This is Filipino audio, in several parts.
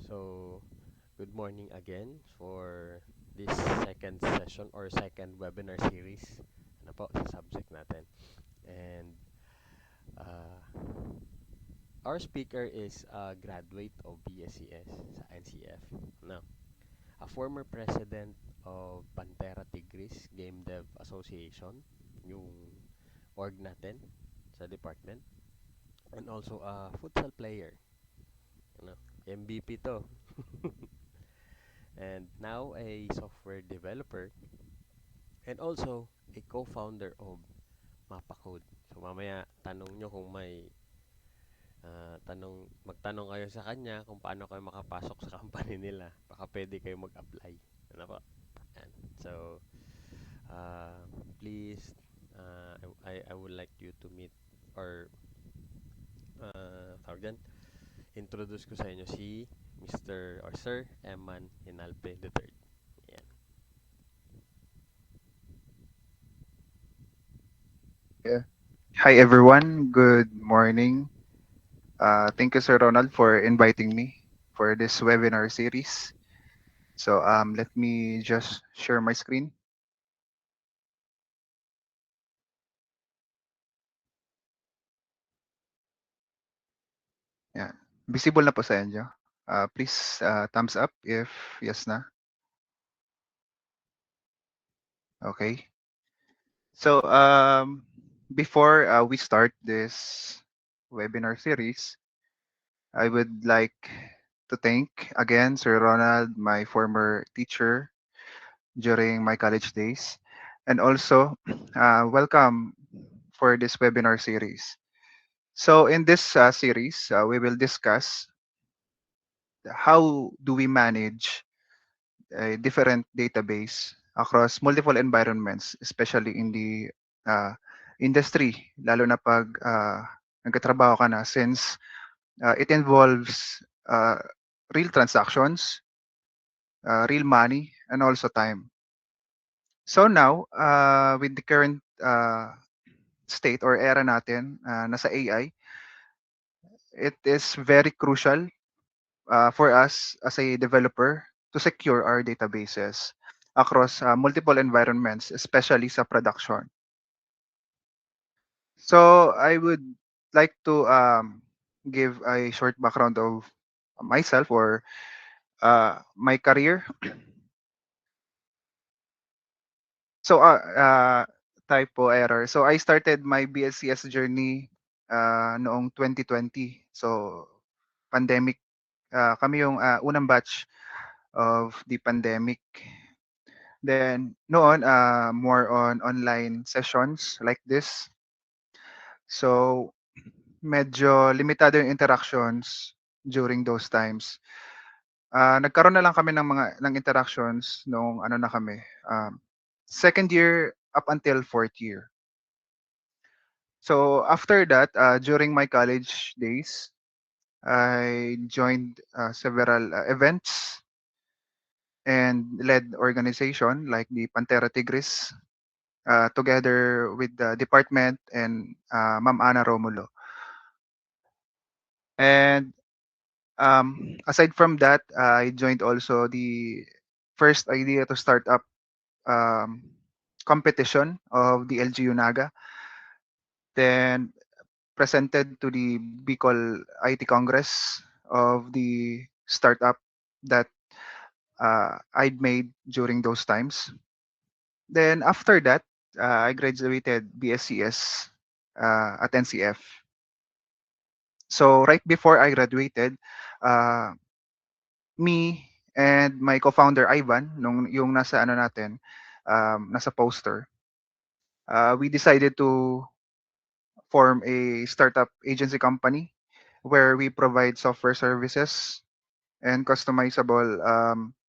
So, good morning again for this second session or second webinar series. Ano po sa subject natin. And uh, our speaker is a graduate of BSCS sa NCF. No, a former president of Pantera Tigris Game Dev Association, yung org natin sa department. And also a futsal player. Ano, MVP to. And now a software developer and also a co-founder of MapaCode. So mamaya tanong nyo kung may magtanong kayo sa kanya kung paano kayo makapasok sa company nila. Baka pwede kayo mag-apply. Ano po? Yan. So, uh, please, I would like you to meet or tawag dyan, introduce ko sa inyo si Mr. or Sir Eman Hinalpe III. Yan. Yeah. Hi everyone. Good morning. Thank you, Sir Ronald, for inviting me for this webinar series. So let me just share my screen. Yeah. Visible na po sa inyo. Please thumbs up if yes na. Okay. So before we start this webinar series, I would like to thank again Sir Ronald, my former teacher during my college days. And also, welcome for this webinar series. So in this series, we will discuss how do we manage a different database across multiple environments, especially in the uh, industry, lalo na pag nagkatrabaho ka na since it involves real transactions, real money, and also time. So now, with the current state or era natin nasa AI, it is very crucial for us as a developer to secure our databases across multiple environments, especially sa production. So I would like to give a short background of myself or my career. So typo error. So I started my BSCS journey noong 2020. So pandemic, kami yung unang batch of the pandemic. Then noon, more on online sessions like this. So medyo limitado yung interactions during those times. Nagkaroon na lang kami ng interactions nung ano na kami, second year up until fourth year. So after that, during my college days, I joined several events and led organization like the Pantera Tigris together with the department and Ma'am Ana Romulo. And aside from that, I joined also the first idea to start up um, competition of the LGU Naga. Then presented to the Bicol IT Congress of the startup that I'd made during those times. Then after that, I graduated BSCS at NCF. So right before I graduated, uh, me and my co-founder Ivan, nung yung nasa ano natin, nasa poster, we decided to form a startup agency company where we provide software services and customizable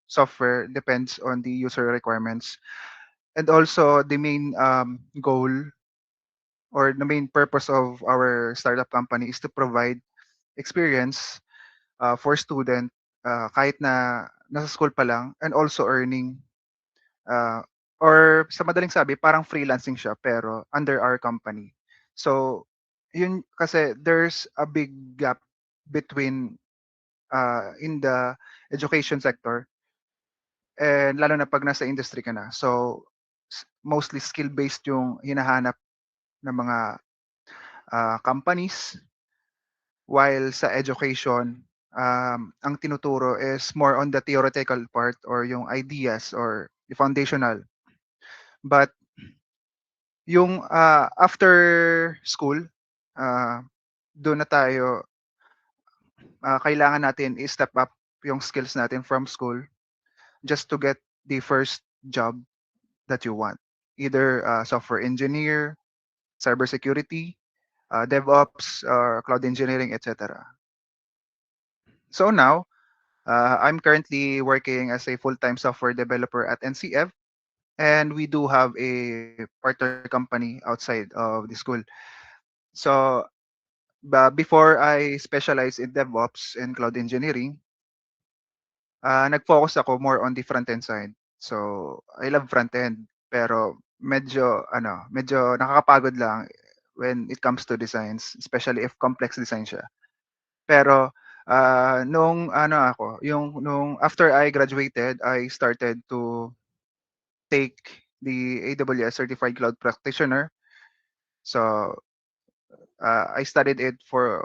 software depends on the user requirements. And also the main goal or the main purpose of our startup company is to provide experience for student kahit na nasa school pa lang and also earning uh, or sa madaling sabi parang freelancing siya pero under our company. So yun kasi there's a big gap between in the education sector, and lalo na 'pag nasa industry ka na. So, mostly skill-based yung hinahanap ng mga, companies, while sa education, ang tinuturo is more on the theoretical part or yung ideas or the foundational. But yung, after school, ah, dun na tayo, kailangan natin i-step up yung skills natin from school just to get the first job that you want. Either, software engineer, cybersecurity, DevOps, or cloud engineering, etc. So now, I'm currently working as a full-time software developer at NCF, and we do have a partner company outside of the school. So, before I specialize in DevOps and cloud engineering, nag-focus ako more on the front-end side. So, I love front-end, pero medyo nakakapagod lang when it comes to designs, especially if complex design siya. Pero, nung ano ako, yung nung after I graduated, I started to take the AWS Certified Cloud Practitioner. So, I studied it for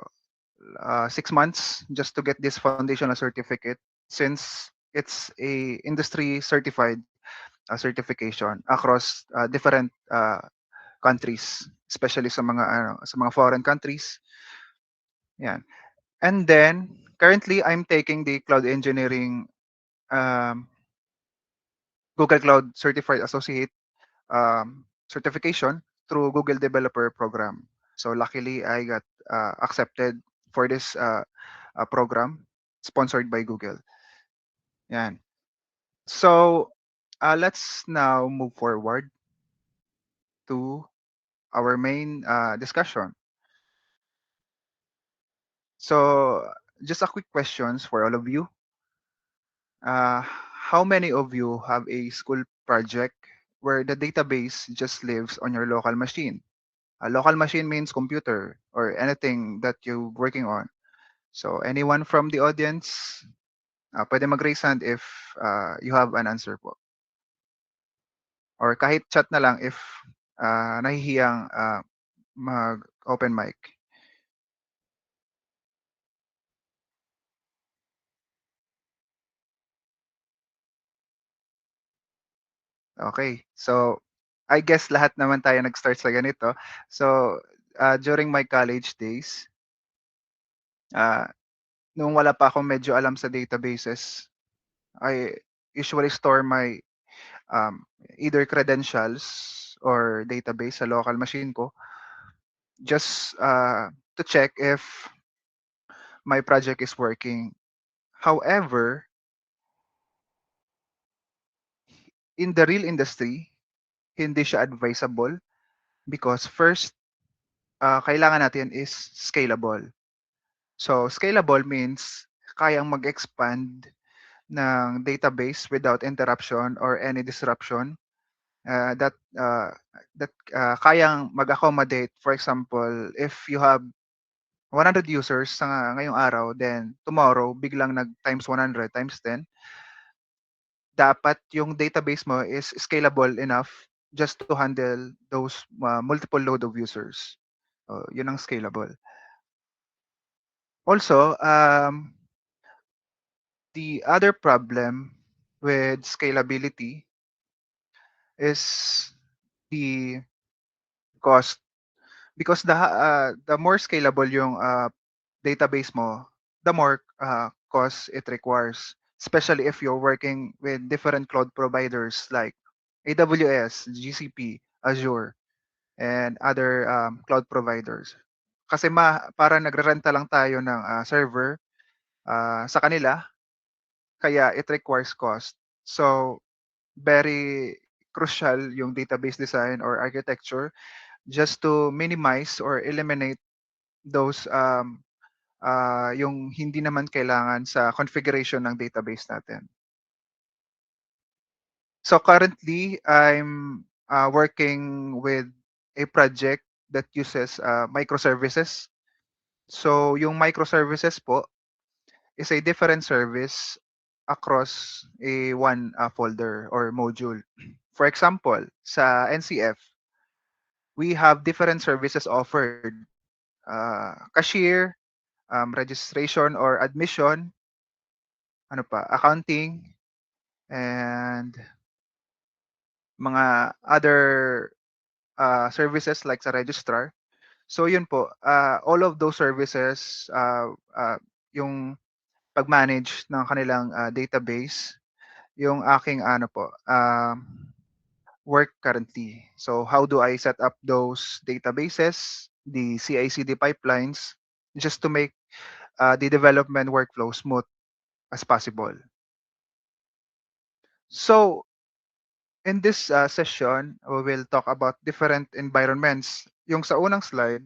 6 months just to get this foundational certificate, since it's a industry certified certification across different countries, especially sa mga foreign countries. Yan. And then currently I'm taking the cloud engineering, um, Google Cloud Certified Associate, certification through Google Developer Program. So luckily I got accepted for this program sponsored by Google. Yan. So, let's now move forward to our main discussion. So, just a quick questions for all of you. How many of you have a school project where the database just lives on your local machine? A local machine means computer or anything that you're working on. So, anyone from the audience, pwede mag-raise hand if you have an answer po. Or kahit chat na lang if nahihiyang mag-open mic. Okay. So, I guess lahat naman tayo nag-start sa ganito. So, during my college days, ah, nung wala pa akong medyo alam sa databases, I usually store my either credentials or database sa local machine ko just to check if my project is working. However, in the real industry, hindi siya advisable because first, kailangan natin is scalable. So, scalable means kayang mag-expand ng database without interruption or any disruption, that kayang mag-accommodate. For example, if you have 100 users sa ngayong araw, then tomorrow biglang nag times 100 times 10, dapat yung database mo is scalable enough just to handle those multiple load of users. Yun ang scalable. Also, the other problem with scalability is the cost, because the more scalable yung database mo, the more cost it requires, especially if you're working with different cloud providers like AWS, GCP, Azure, and other cloud providers. Kasi para nagre-renta lang tayo ng server sa kanila, kaya it requires cost. So, very crucial yung database design or architecture just to minimize or eliminate those yung hindi naman kailangan sa configuration ng database natin. So currently, I'm working with a project that uses microservices. So yung microservices po is a different service across a one folder or module. For example, sa NCF, we have different services offered. Cashier, registration or admission, ano pa, accounting, and mga other services like sa registrar. So yun po, all of those services, yung pag-manage ng kanilang database, yung aking ano po, work currently. So how do I set up those databases, the CI/CD pipelines, just to make the development workflow smooth as possible. So in this session, we will talk about different environments. Yung sa unang slide,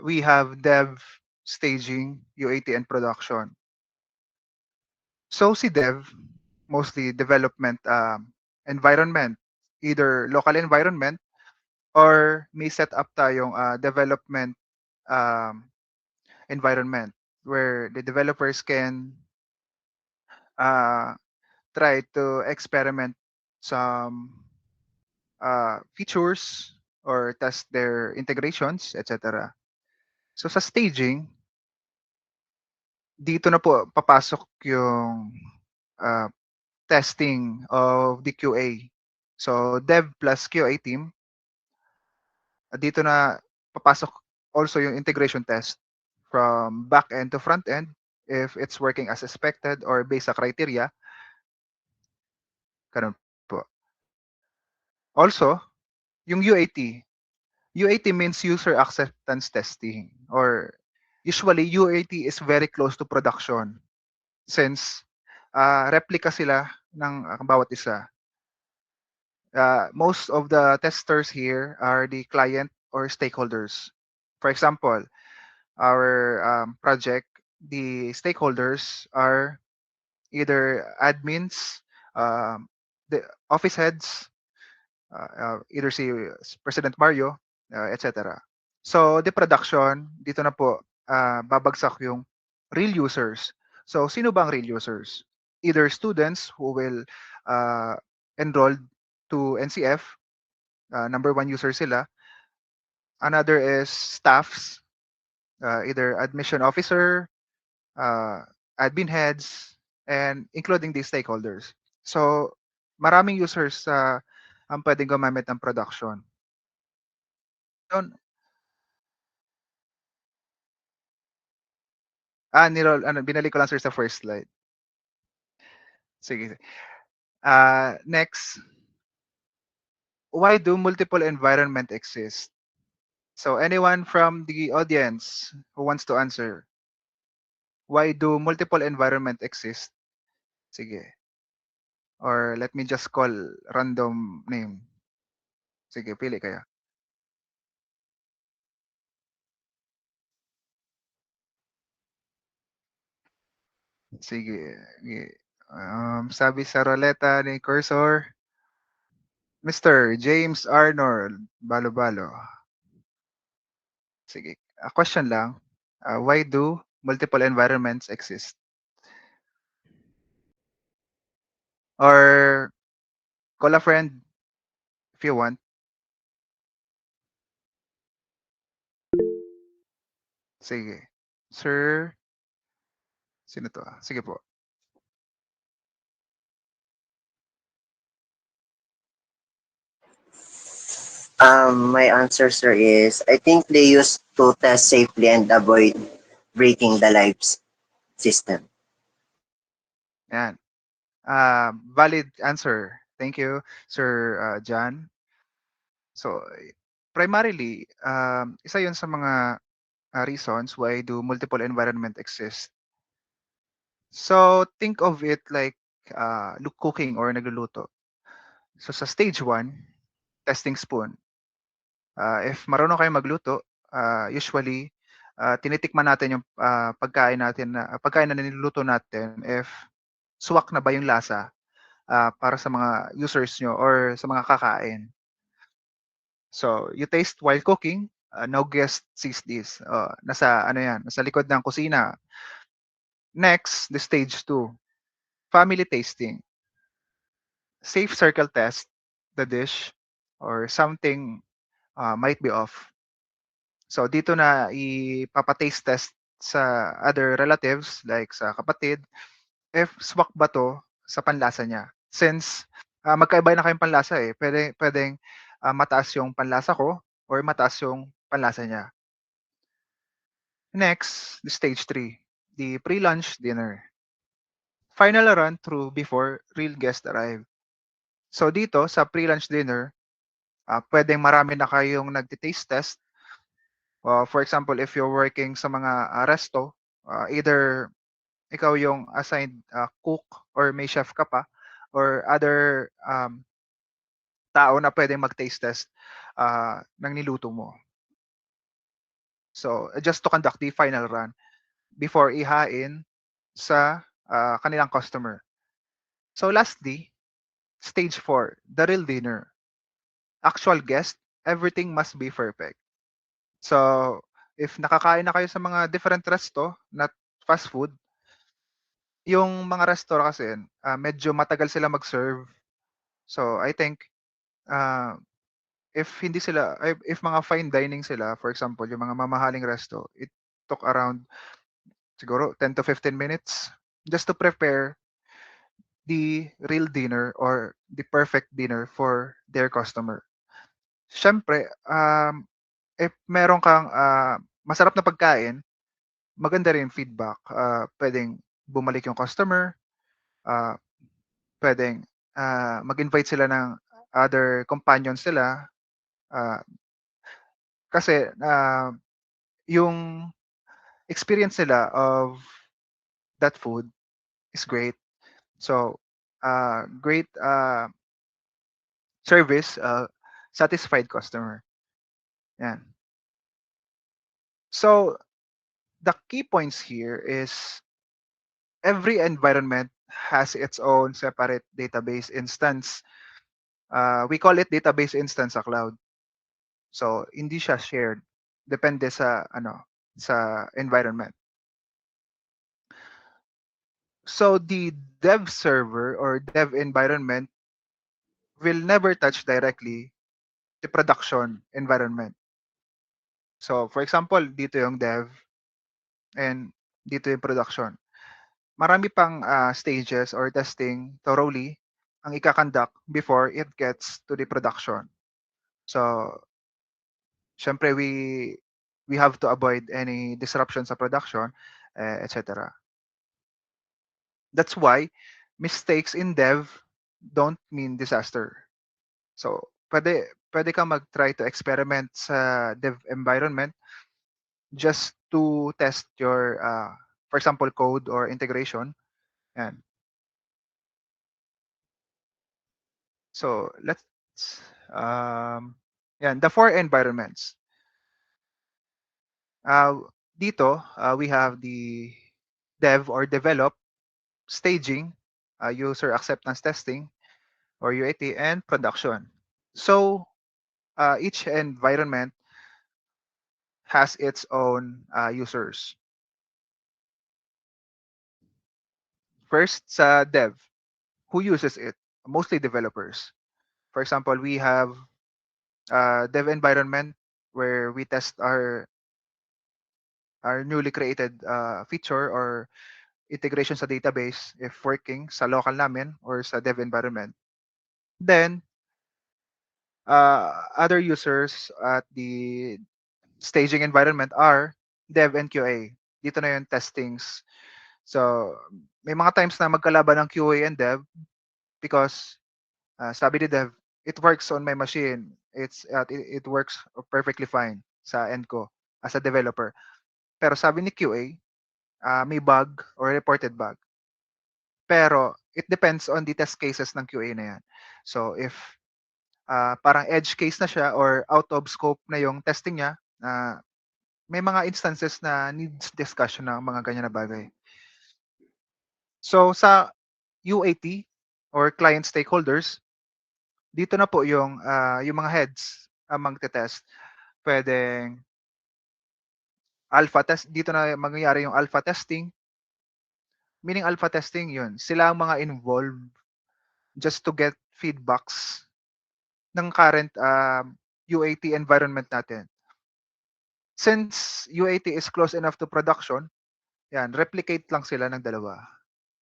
we have dev, staging, UAT, and production. So si dev, mostly development environment, either local environment or may set up tayong development um, environment where the developers can uh, try to experiment some features or test their integrations, etc. So sa staging, dito na po papasok yung uh, testing of the QA. So dev plus QA team, dito na papasok also yung integration test from back end to front end if it's working as expected or based sa criteria. Ganun po. Also, yung UAT. UAT means user acceptance testing or usually UAT is very close to production since replica sila ng bawat isa. Most of the testers here are the client or stakeholders. For example, our project, the stakeholders are either admins, um, the office heads, either si President Mario, etc. So the production, dito na po babagsak yung real users. So sino ba ang real users? Either students who will uh, enroll to NCF, number one user sila. Another is staffs, either admission officer, uh, admin heads, and including the stakeholders. So maraming users ang pwedeng gumamit ng production. Yun, binalik ko lang sir sa first slide. Sige. Next, why do multiple environment exist? So anyone from the audience who wants to answer, why do multiple environment exist? Sige. Or let me just call random name. Sige, pili kayo. Sige. Sabi sa roleta ni cursor, Mr. James Arnold Balo-Balo. Sige. A question lang. Why do multiple environments exist? Or call a friend if you want. Sige. Sir, sino to? Sige po. My answer, sir, is I think they used to test safely and avoid breaking the lives system. Yan. Valid answer. Thank you, Sir John. So, primarily, isa yun sa mga reasons why do multiple environment exist. So, think of it like cooking or nagluluto. So, sa stage 1, testing spoon. If marunong kayo magluto, usually, tinitikman natin yung pagkain natin pagkain na niluluto natin if swak na ba yung lasa para sa mga users nyo or sa mga kakain. So, you taste while cooking, no guest sees this. Nasa ano yan, nasa likod ng kusina. Next, the stage 2, family tasting. Safe circle test the dish or something might be off. So dito na ipapataste test sa other relatives like sa kapatid if swak ba 'to sa panlasa niya. Since magkaiba na kayong panlasa eh, pwedeng mataas yung panlasa ko or mataas yung panlasa niya. Next, the stage 3, the pre-lunch dinner. Final run through before real guests arrive. So dito sa pre-lunch dinner, pwedeng marami na kayong nagte-taste test. For example, if you're working sa mga resto, either ikaw yung assigned cook or may chef ka pa or other tao na pwedeng mag-taste test ng niluto mo. So, just to conduct the final run before ihain sa kanilang customer. So, lastly, stage 4, the real dinner. Actual guest, everything must be perfect. So, if nakakain na kayo sa mga different resto, not fast food, yung mga resto kasi medyo matagal sila mag-serve. So, I think uh, if mga fine dining sila, for example, yung mga mamahaling resto, it took around siguro 10 to 15 minutes just to prepare the real dinner or the perfect dinner for their customer. Siyempre, if meron kang masarap na pagkain, maganda rin feedback. Pwedeng bumalik yung customer, uh, pwedeng mag-invite sila ng other companions sila uh, kasi yung experience nila of that food is great. So, great service, satisfied customer. Yan. So, the key points here is every environment has its own separate database instance. We call it database instance sa cloud. So, hindi siya shared. Depende sa environment. So, the dev server or dev environment will never touch directly the production environment. So, for example, dito yung dev and dito yung production. Marami pang stages or testing thoroughly ang ika-conduct before it gets to the production. So, syempre we have to avoid any disruption sa production, etc. That's why mistakes in dev don't mean disaster. So, pwede kang mag-try to experiment sa dev environment just to test your, for example, code or integration. And so let's, the four environments. Dito, we have the dev or develop, staging, user acceptance testing, or UAT, and production. So each environment has its own users. First, sa dev, who uses it? Mostly developers. For example, we have dev environment where we test our newly created feature or integration sa database if working sa local namin or sa dev environment. Then, other users at the staging environment are dev and QA. Dito na yung testings. So, may mga times na magkalaban ng QA and dev because sabi ni dev, it works on my machine. It works perfectly fine sa end ko as a developer. Pero sabi ni QA, may bug or reported bug. Pero it depends on the test cases ng QA na yan. So if parang edge case na siya or out of scope na yung testing niya, may mga instances na needs discussion ng mga ganyan na bagay. So sa UAT or client stakeholders, dito na po yung mga heads ang magte-test. Pwedeng alpha test, dito na mangyayari yung alpha testing Meaning alpha testing yun. Sila ang mga involved just to get feedbacks ng current UAT environment natin. Since UAT is close enough to production, yan, replicate lang sila ng dalawa.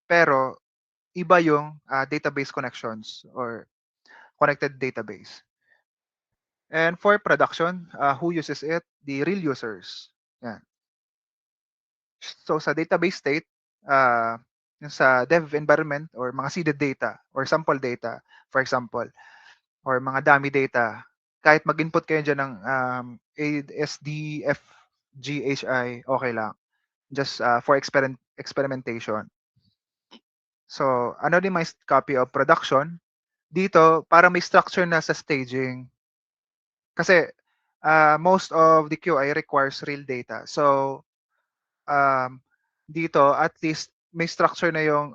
Pero iba yung database connections or connected database. And for production, who uses it? The real users. Yan. So sa database state, yung sa dev environment or mga seeded data or sample data, for example, or mga dummy data, kahit mag-input kayo dyan ng SDFGHI, okay lang. Just for experimentation. So, anonymized copy of production. Dito, para may structure na sa staging. Kasi most of the QI requires real data. So, um, dito, at least may structure na yung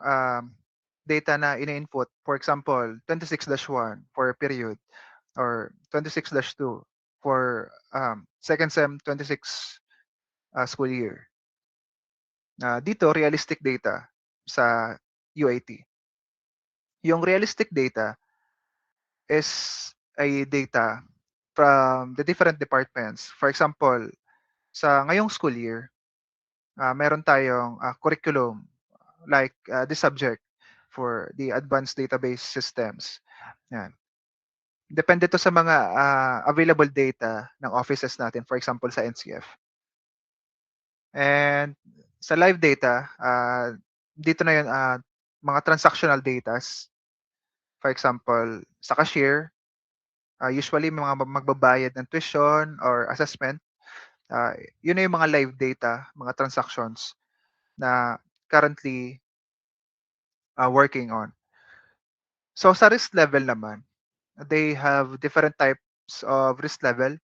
data na ina-input. For example, 26-1 for a period or 26-2 for second sem 26 school year. Dito, realistic data sa UAT. Yung realistic data is a data from the different departments. For example, sa ngayong school year, meron tayong curriculum like this subject for the advanced database systems. Yan. Depende to sa mga available data ng offices natin, for example, sa NCF. And sa live data, dito na yun, mga transactional data. For example, sa cashier, usually may mga magbabayad ng tuition or assessment. Yun na yung mga live data, mga transactions na currently working on. So sa risk level naman, they have different types of risk level.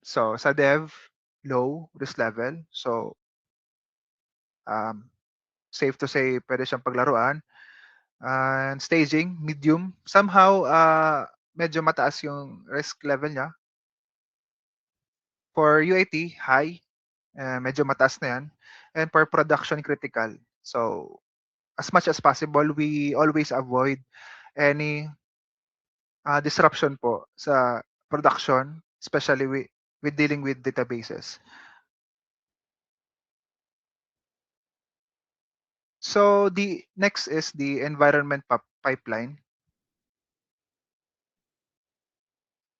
So sa dev, low risk level. So um, safe to say pwede siyang paglaruan. And staging, medium. Somehow, medyo mataas yung risk level niya. For UAT, high. Medyo mataas na yan. And for production, critical. So, as much as possible, we always avoid any disruption po sa production, especially with dealing with databases. So, the next is the environment pipeline.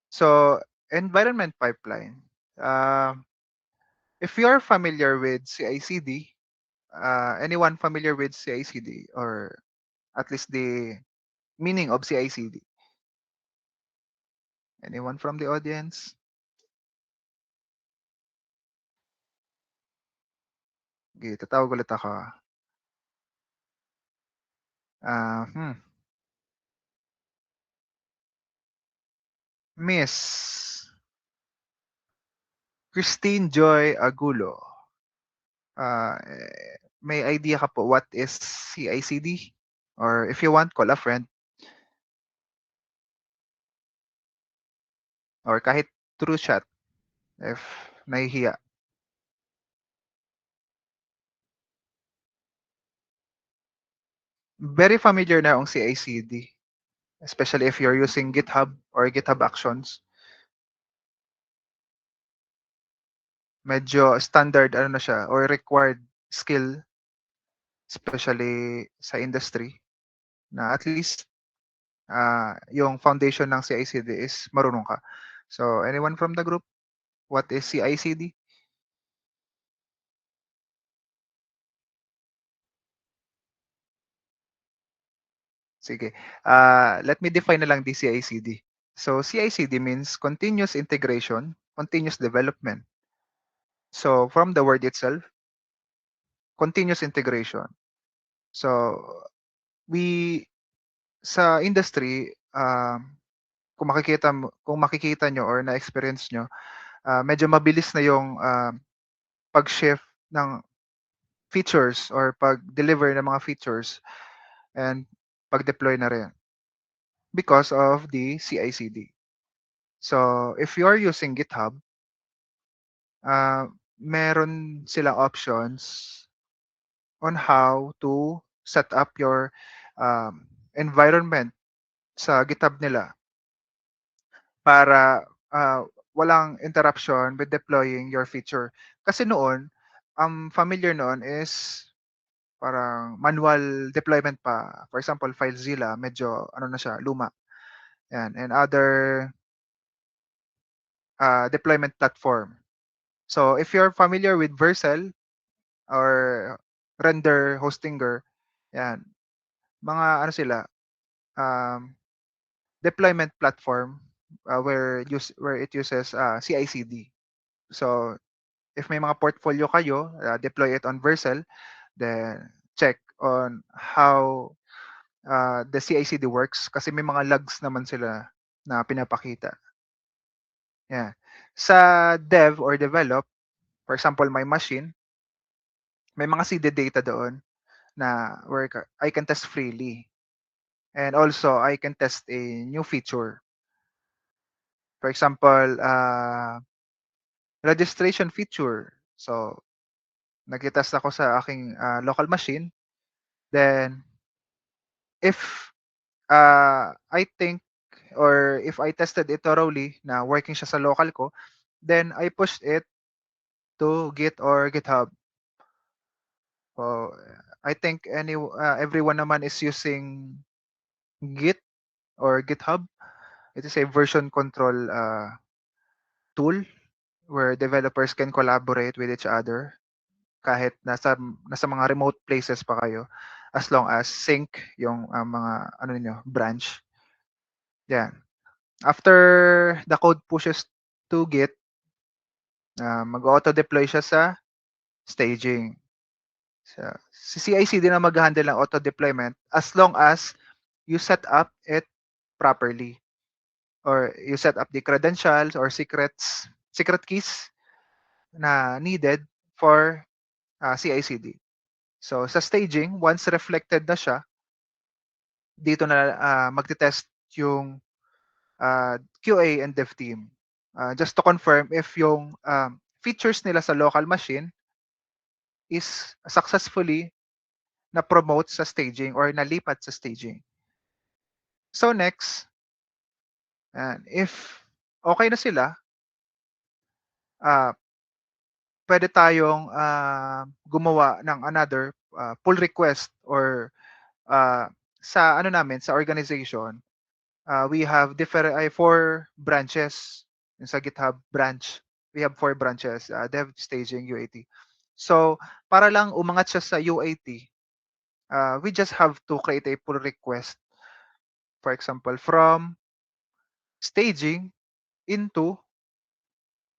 So, environment pipeline. If you're familiar with CI/CD, anyone familiar with CI/CD or at least the meaning of CI/CD? Anyone from the audience? Okay, tatawag ulit ako. Ah, Miss Christine Joy Agulo. May idea ka po what is CI/CD? Or if you want, call a friend. Or kahit through chat if nahihiya. Very familiar na ang CI/CD, especially if you're using GitHub or GitHub Actions. Medyo standard ano na siya or required skill, especially sa industry, na at least yung foundation ng CI/CD is marunong ka. So anyone from the group, what is CI/CD? Sige. Let me define na lang the CI/CD. So CI/CD means continuous integration, continuous development. So from the word itself, continuous integration. So we sa industry, kung makikita nyo or na-experience nyo, medyo mabilis na yung pag-shift ng features or pag-deliver ng mga features and pag-deploy na rin because of the CI/CD. So if you are using GitHub, meron silang options on how to set up your environment sa GitHub nila para walang interruption with deploying your feature. Kasi noon, ang familiar noon is parang manual deployment pa. For example, FileZilla, medyo ano na siya, luma. Yan. And other deployment platform. So if you're familiar with Vercel or Render Hostinger, yan, mga ano sila, um, deployment platform where it uses CI/CD. So if may mga portfolio kayo, deploy it on Vercel, then check on how the CI/CD works kasi may mga logs naman sila na pinapakita. Yeah. Sa dev or develop, for example, my machine, may mga seeded data doon na I can test freely. And also, I can test a new feature. For example, registration feature. So, nag-test ako sa aking local machine. Then, if I think or if I tested it thoroughly na working siya sa local ko, then I pushed it to Git or GitHub. So, I think everyone naman is using Git or GitHub. It is a version control tool where developers can collaborate with each other kahit nasa mga remote places pa kayo as long as sync yung mga ano niyo branch. Yan. After the code pushes to Git, mag-auto deploy siya sa staging. Si CI/CD na mag-handle ng auto deployment as long as you set up it properly or you set up the credentials or secret keys na needed for CI/CD. So sa staging, once reflected na siya, dito na magte-test yung QA and dev team. Just to confirm if yung features nila sa local machine is successfully na-promote sa staging or nalipat sa staging. So next, and if okay na sila, uh, pwede tayong gumawa ng another pull request or sa ano namin sa organization, we have different 4 branches sa GitHub branch. We have 4 branches, dev, staging, UAT. So, para lang umangat siya sa UAT, we just have to create a pull request. For example, from staging into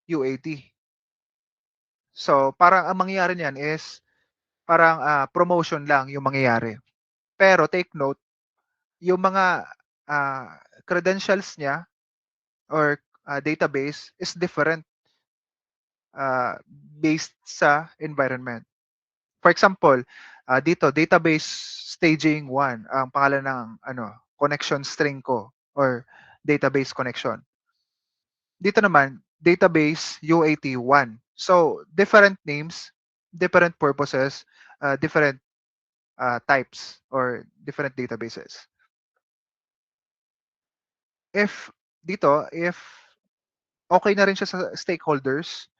UAT. So, parang ang mangyayari niyan is parang promotion lang yung mangyayari. Pero take note, yung mga credentials niya or database is different based sa environment. For example, dito database staging 1 ang pangalan ng connection string ko or database connection. Dito naman database UAT1. So different names, different purposes, different types or different databases. If if okay na rin siya sa stakeholders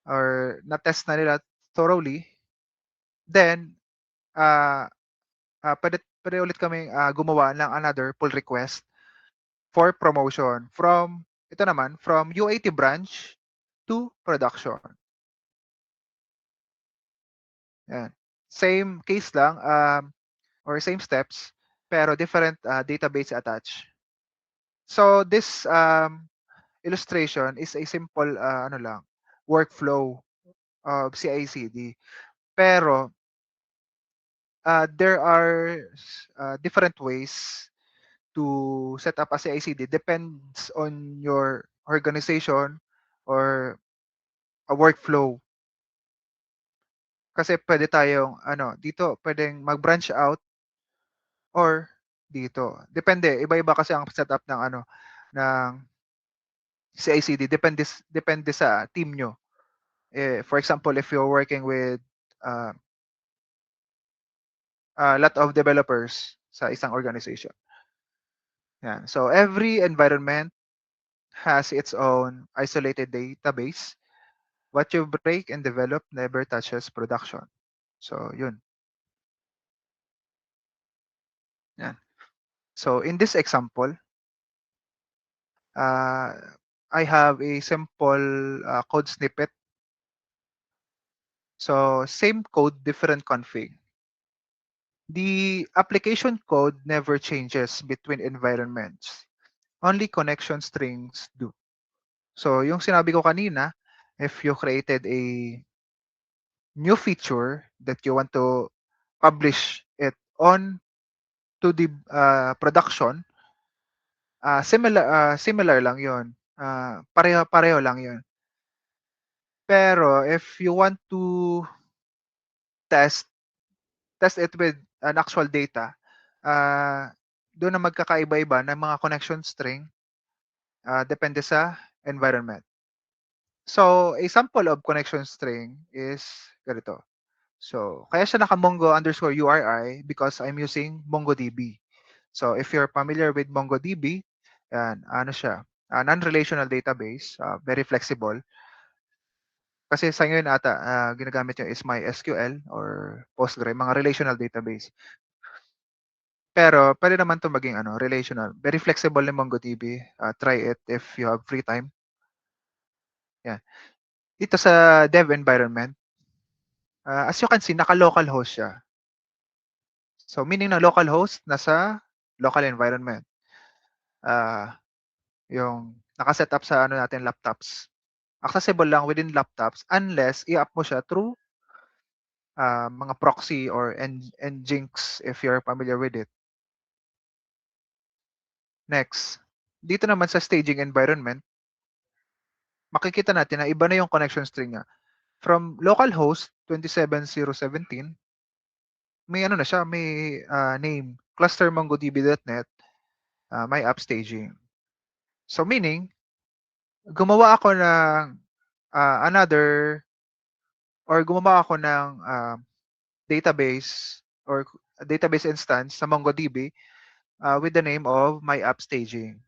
or na-test na nila thoroughly, then pwede ulit kaming gumawa ng another pull request for promotion from UAT branch to production. Yan. Same case lang or same steps pero different database attached. So this illustration is a simple workflow of CI/CD. Pero there are different ways to set up a CI/CD. Depends on your organization or a workflow. Kasi pwede tayong dito pwedeng mag-branch out or dito. Depende, iba-iba kasi ang setup ng CI/CD. Depende sa team nyo. For example, if you're working with lot of developers sa isang organization. Yan. So every environment has its own isolated database. What you break and develop never touches production. So yun. Yan. So in this example, uh, I have a simple code snippet. So same code, different config. The application code never changes between environments. Only connection strings do. So yung sinabi ko kanina, if you created a new feature that you want to publish it on to the production, similar lang 'yon. Pareho lang 'yon. Pero if you want to test test it with an actual data, uh, doon na magkakaiba-iba ng mga connection string, depende sa environment. So, a sample of connection string is ganito. So, kaya siya naka-mongo_URI because I'm using MongoDB. So, if you're familiar with MongoDB, yan, ano siya, non-relational database, very flexible. Kasi sa ngayon ata, ginagamit nyo is MySQL or Postgre, mga relational database. Pero pwede naman 'to maging ano, relational. Very flexible yung MongoDB. Try it if you have free time. Yan. Dito sa dev environment, as you can see, naka-local host siya. So meaning na local host nasa local environment. Yung naka-set up sa ano natin laptops. Accessible lang within laptops unless i-up mo siya through mga proxy or nginx if you're familiar with it. Next, dito naman sa staging environment, makikita natin na iba na yung connection string niya. From localhost 27017, may ano na siya, may name, cluster mongodb.net, may app staging. So meaning, gumawa ako ng another or gumawa ako ng database or database instance sa MongoDB with the name of my app staging.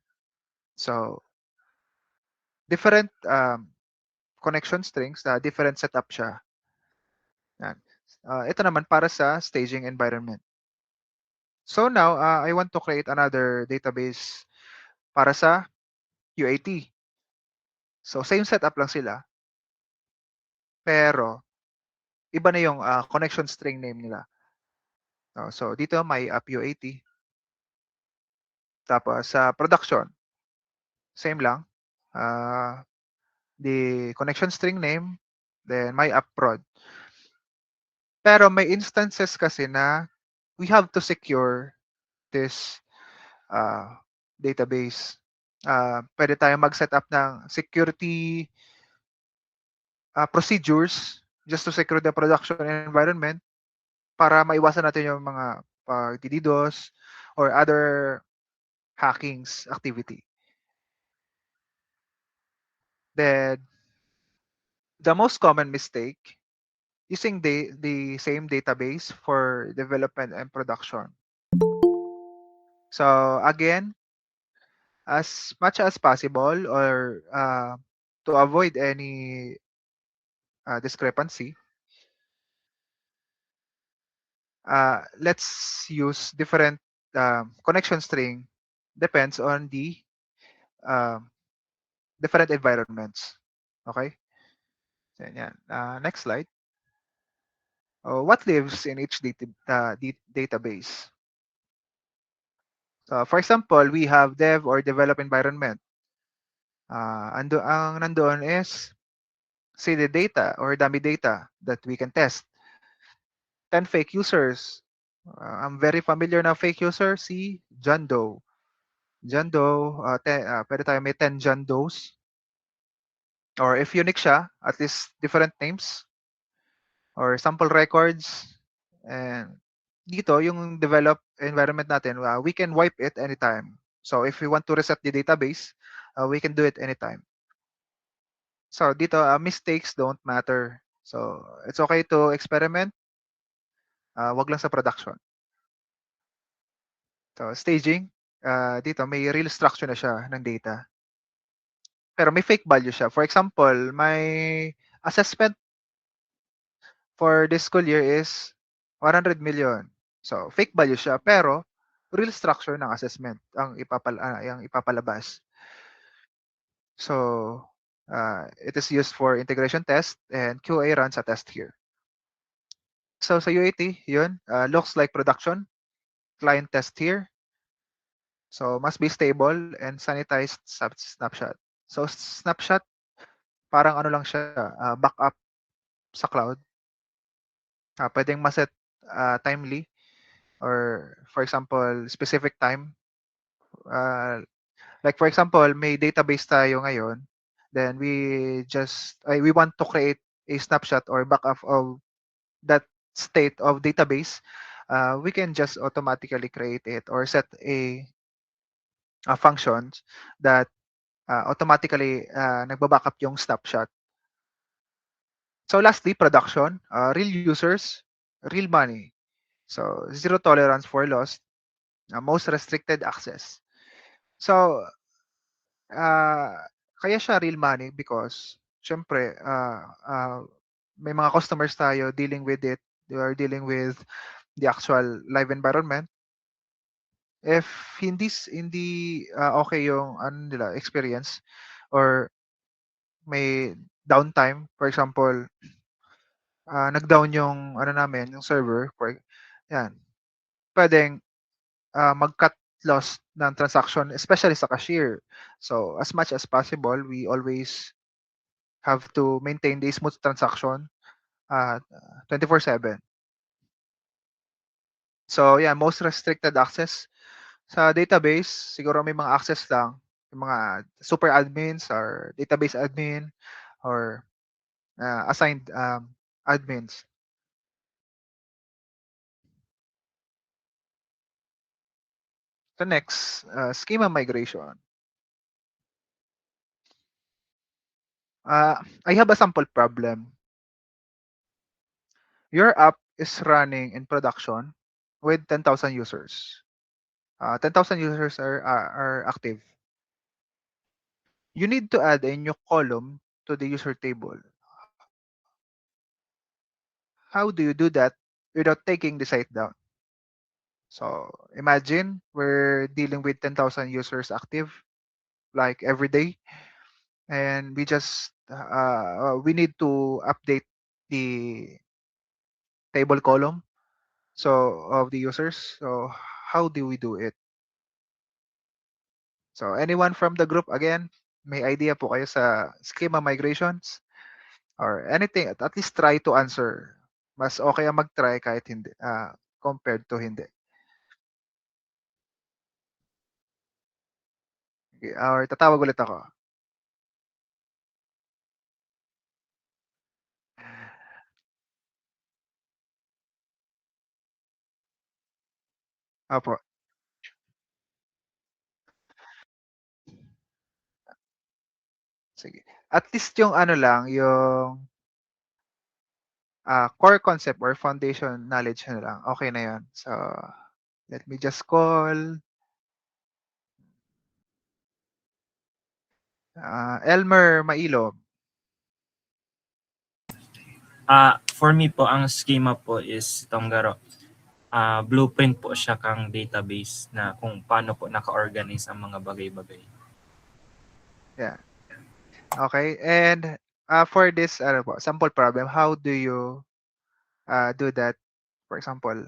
So different connection strings, different setup siya. Yan. Ito naman para sa staging environment. So now, I want to create another database para sa UAT. So same setup lang sila. Pero iba na yung connection string name nila. So dito may app UAT. Tapos sa production, same lang. The connection string name, then my app prod. Pero may instances kasi na we have to secure this database. Pwede tayong mag-set up ng security procedures just to secure the production environment para maiwasan natin yung mga pag-DDoS or other hackings activity. Then, the most common mistake using the same database for development and production. So again, as much as possible or to avoid any discrepancy, let's use different connection string depends on the different environments. Okay? So, yan. Next slide. What lives in each database? So, for example, we have dev or develop environment. Ang nandoon is seeded data or dummy data that we can test. 10 fake users. I'm very familiar na fake user, si John Doe. John Doe, pwede tayo may 10 John Does. Or if unique siya, at least different names or sample records. And dito, yung develop environment natin, we can wipe it anytime. So if we want to reset the database, we can do it anytime. So dito, mistakes don't matter. So it's okay to experiment, wag lang sa production. So staging, dito may real structure na siya ng data. Pero may fake value siya. For example, my assessment for this school year is 100 million. So fake value siya pero real structure ng assessment ang ipapalabas. So it is used for integration test and QA runs a test here. So sa UAT, yun, looks like production, client test here. So must be stable and sanitized snapshot. So snapshot, parang ano lang siya, backup sa cloud. Pwedeng maset timely or for example, specific time. Like for example, may database tayo ngayon, then we want to create a snapshot or backup of that state of database. We can just automatically create it or set a functions that automatically nagba-backup yung snapshot. So lastly, production, real users, real money. So zero tolerance for loss, most restricted access. So kaya siya real money because syempre may mga customers tayo dealing with it. They are dealing with the actual live environment. If hindi okay yung ano nila experience or may downtime, for example, nag-down yung ano namin, yung server, yan, pwedeng mag-cut loss ng transaction, especially sa cashier. So, as much as possible, we always have to maintain the smooth transaction 24/7. So, yeah, most restricted access sa database, siguro may mga access lang, yung mga super admins or database admin or assigned admins. So next, schema migration. I have a sample problem. Your app is running in production with 10,000 users. 10,000 users are active. You need to add a new column to the user table. How do you do that without taking the site down? So imagine we're dealing with 10,000 users active like every day, and we need to update the table column of the users. So how do we do it? So anyone from the group again, may idea po kayo sa schema migrations or anything, at least try to answer. Mas okay ang mag-try kahit hindi compared to hindi. Okay, or tatawag ulit ako. Opo, sige. At least yung ano lang, yung core concept or foundation knowledge na lang, okay na yun. So, let me just call Elmer Mailom. For me po, ang schema po is itong garo. Blueprint po siya kang database na kung paano po naka-organize ang mga bagay-bagay. Yeah. Okay, and for this sample problem, how do you do that? For example,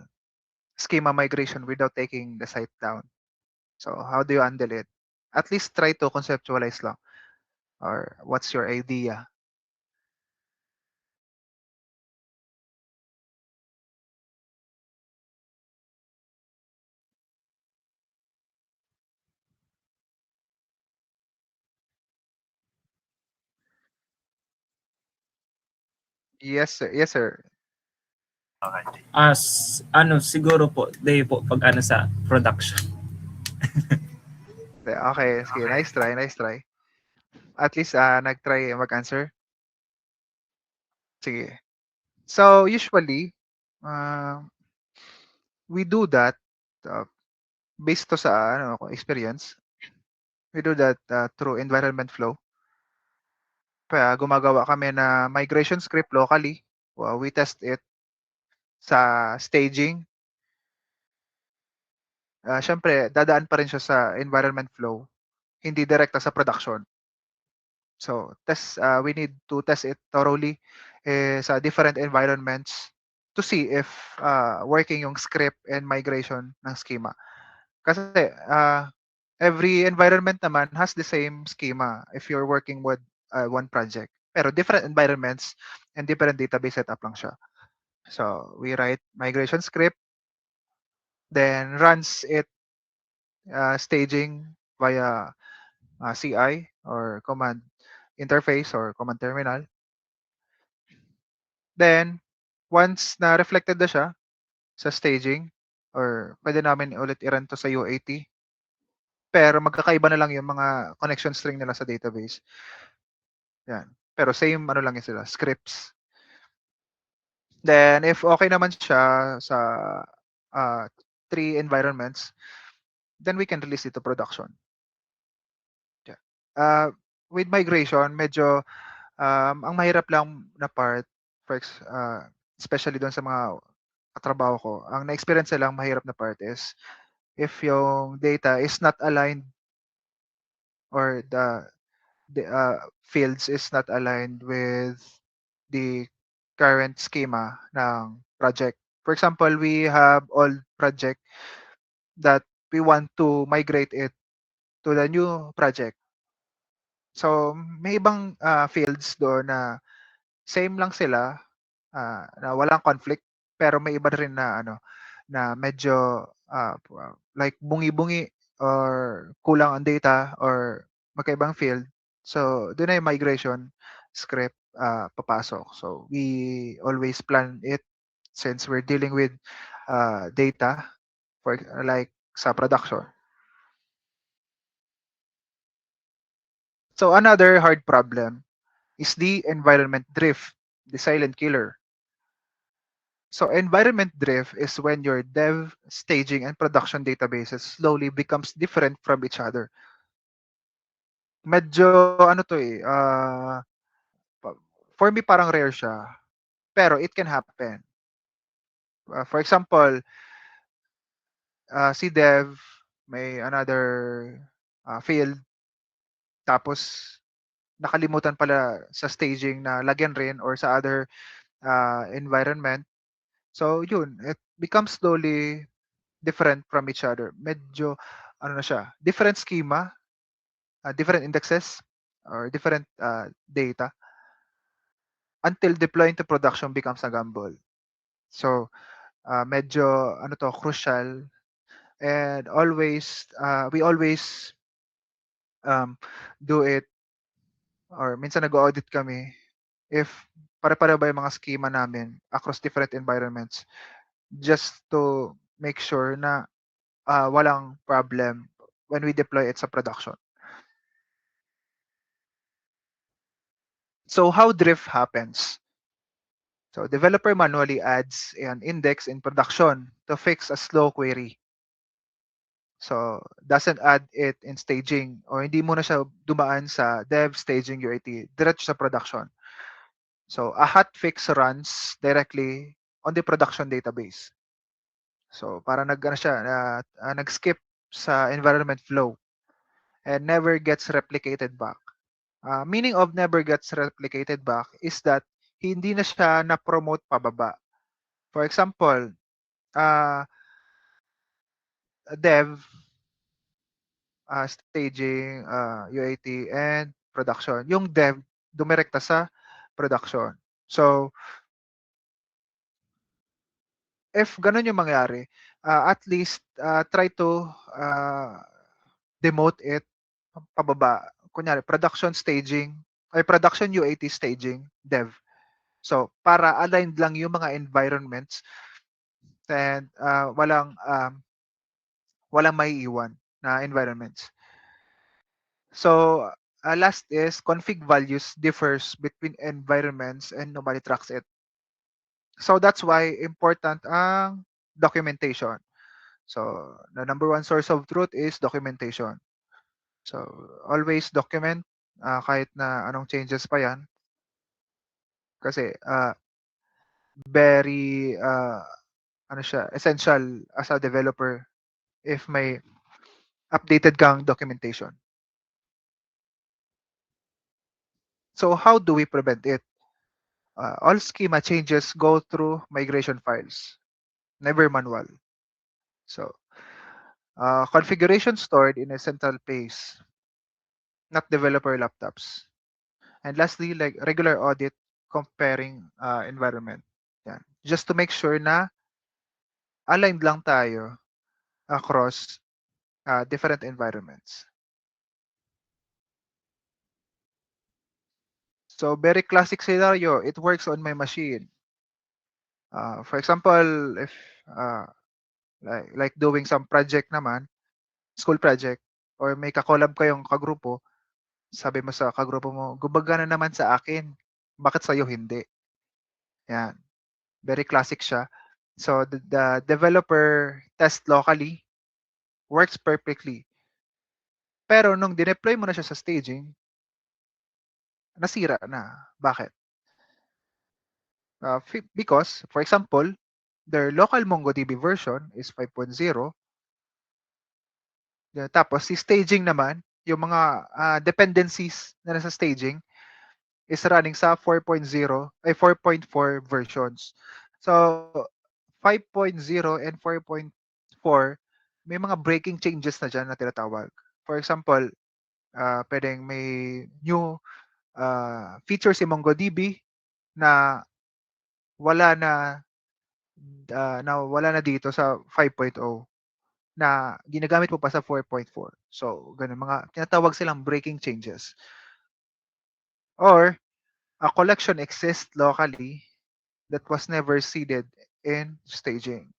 schema migration without taking the site down. So how do you handle it? At least try to conceptualize lang. Or what's your idea? Yes, sir. Yes, sir. Siguro po, po pag sa production. Okay, sige. Nice try, nice try. At least nag-try mag-answer. Sige. So usually, we do that. based to sa ano experience. We do that through environment flow. Kaya gumagawa kami na migration script locally. We test it sa staging. Syempre, dadaan pa rin siya sa environment flow, hindi direkta sa production. So, we need to test it thoroughly sa different environments to see if working yung script and migration ng schema. Kasi every environment naman has the same schema if you're working with one project. Pero different environments and different database setup lang siya. So, we write migration script, then runs it staging via CI or command interface or command terminal. Then, once na reflected na siya sa staging, or pwede namin ulit i-run to sa UAT, pero magkakaiba na lang yung mga connection string nila sa database. Yan. Pero same ano lang yun sila, scripts. Then, if okay naman siya sa three environments, then we can release it to production. Yeah. With migration, medyo ang mahirap lang na part, especially doon sa mga katrabaho ko, ang na-experience lang mahirap na part is if yung data is not aligned or the fields is not aligned with the current schema ng project. For example, we have old project that we want to migrate it to the new project. So, may ibang fields doon na same lang sila, na walang conflict, pero may iba rin na ano, na medyo like bungi-bungi or kulang ang data or magkaibang field. So, doon na yung migration script papasok. So, we always plan it since we're dealing with data for like sa production. So, another hard problem is the environment drift, the silent killer. So environment drift is when your dev, staging, and production databases slowly becomes different from each other. Medyo ano to eh, for me parang rare siya, pero it can happen. For example, si dev may another field, tapos nakalimutan pala sa staging na lagyan rin or sa other environment. So yun, it becomes slowly different from each other. Medyo ano na siya, different schema, different indexes or different data until deploying to production becomes a gamble. So medyo ano to crucial, and always we always do it, or minsan nag-audit kami if pare-pareho ba yung mga schema namin across different environments, just to make sure na walang problem when we deploy it sa production. So how drift happens? So developer manually adds an index in production to fix a slow query. So doesn't add it in staging, or hindi mo na siya dumaan sa dev, staging, UAT, diretso sa production. So a hotfix runs directly on the production database. So para nag-skip sa environment flow and never gets replicated back. Meaning of never gets replicated back is that hindi na siya na-promote pababa. For example, dev, staging, UAT, and production. Yung dev, dumirekta sa production. So, if ganun yung mangyari, at least try to demote it pababa. Kunyari, production staging, ay production UAT staging, dev. So, para aligned lang yung mga environments and walang maiiwan na environments. So, last is config values differs between environments and nobody tracks it. So that's why important ang documentation. So the number one source of truth is documentation. So always document kahit na anong changes pa yan kasi very ano siya, essential as a developer if may updated kang documentation. So how do we prevent it? All schema changes go through migration files, never manual. So configuration stored in a central place, not developer laptops. And lastly, like regular audit comparing environment. Yan. Just to make sure na aligned lang tayo across different environments. So very classic scenario, it works on my machine. For example, if uh, like doing some project naman, school project, or may kakolab kayong kagrupo, sabi mo sa kagrupo mo, gumagana naman sa akin. Bakit sa'yo hindi? Yan. Very classic siya. So the developer test locally works perfectly. Pero nung dineploy mo na siya sa staging, nasira na. Bakit? Because, for example, their local MongoDB version is 5.0. Tapos, si staging naman, yung mga dependencies na nasa staging is running sa 4.0, ay 4.4 versions. So, 5.0 and 4.4, may mga breaking changes na dyan na tinatawag. For example, pwedeng may new feature si MongoDB na wala na wala na dito sa 5.0 na ginagamit mo pa sa 4.4. So, ganun mga tinatawag silang breaking changes. Or a collection exists locally that was never seeded in staging.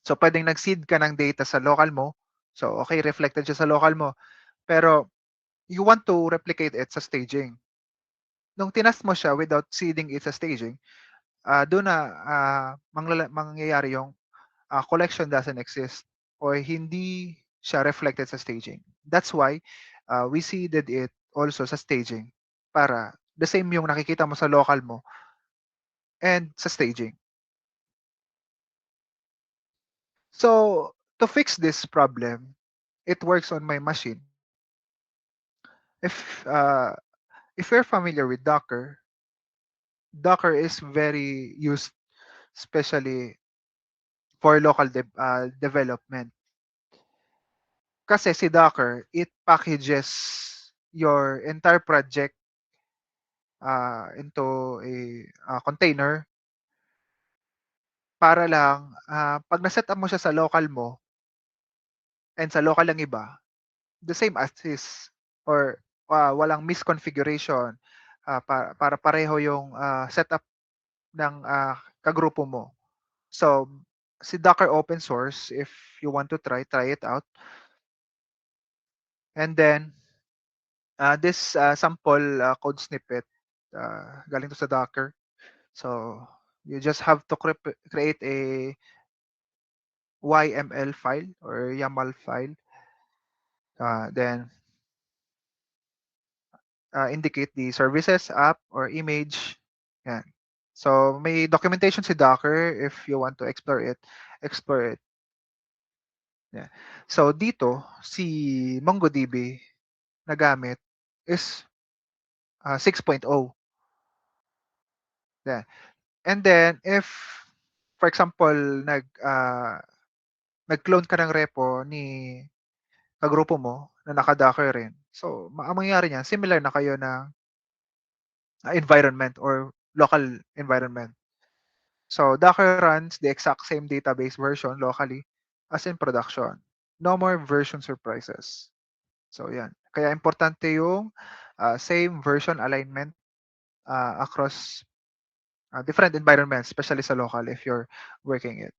So, pwedeng nag-seed ka ng data sa local mo. So, okay, reflected siya sa local mo. Pero, you want to replicate it sa staging. Nung tinast mo siya without seeding it sa staging, doon na mangyayari yung collection doesn't exist or hindi siya reflected sa staging. That's why we seeded it also sa staging para the same yung nakikita mo sa local mo and sa staging. So, to fix this problem, it works on my machine. If if you're familiar with Docker, Docker is very used especially for local development. Kasi si Docker, it packages your entire project into a container para lang pag na-set up mo siya sa local mo and sa local ng iba, the same as is or walang misconfiguration para pareho yung setup ng kagrupo mo. So, si Docker open source, if you want to try it out. And then, this sample code snippet, galing to sa Docker. So, you just have to create a YML file or YAML file. Then, indicate the services, app, or image. Yan. So, may documentation si Docker if you want to explore it. Explore it. Yeah. So, dito, si MongoDB na gamit is 6.0. Yeah. And then, if, for example, nag-clone ka ng repo ni kagrupo mo na naka-Docker rin. So, ang mangyayari niyan, similar na kayo na environment or local environment. So, Docker runs the exact same database version locally as in production. No more version surprises. So, yan. Kaya importante yung same version alignment across different environments, especially sa local if you're working it.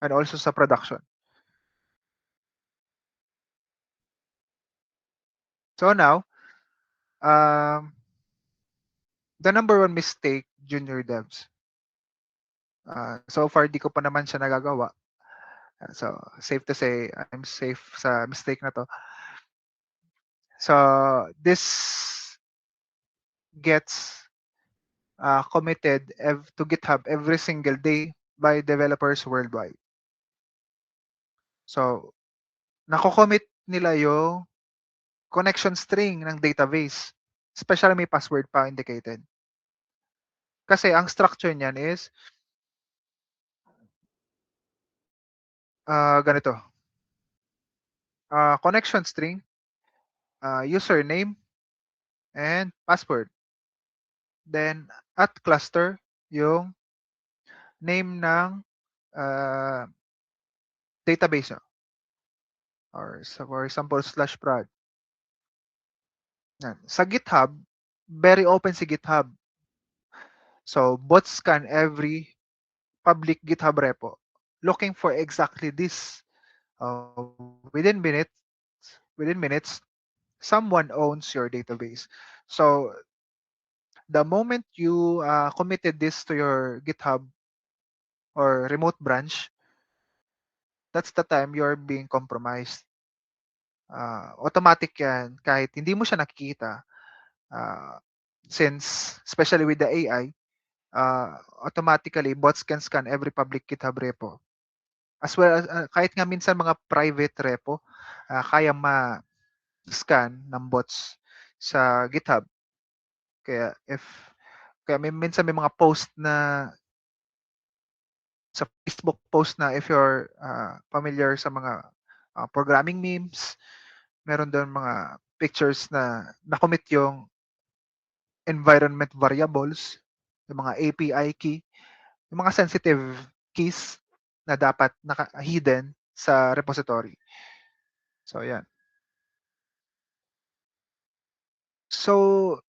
And also sa production. So now, the number one mistake junior devs. So far, di ko pa naman siya nagagawa. So, safe to say, I'm safe sa mistake na to. So, this gets committed to GitHub every single day by developers worldwide. So, nako-commit nila yung connection string ng database. Especially may password pa indicated. Kasi ang structure niyan is ganito. Connection string, username, and password. Then, at cluster, yung name ng database nyo. Or for example, /prod. Yan. Sa GitHub, very open si GitHub. So, bots scan every public GitHub repo looking for exactly this. Within minutes, someone owns your database. So, the moment you committed this to your GitHub or remote branch, that's the time you're being compromised. Automatic yan kahit hindi mo siya nakikita. Since, especially with the AI, automatically bots can scan every public GitHub repo. As well as kahit nga minsan mga private repo, kaya ma-scan ng bots sa GitHub. Kaya minsan may mga post na sa Facebook post na if you're familiar sa mga programming memes, meron doon mga pictures na nakomit yung environment variables, yung mga API key, yung mga sensitive keys na dapat hidden sa repository. So, yan. So,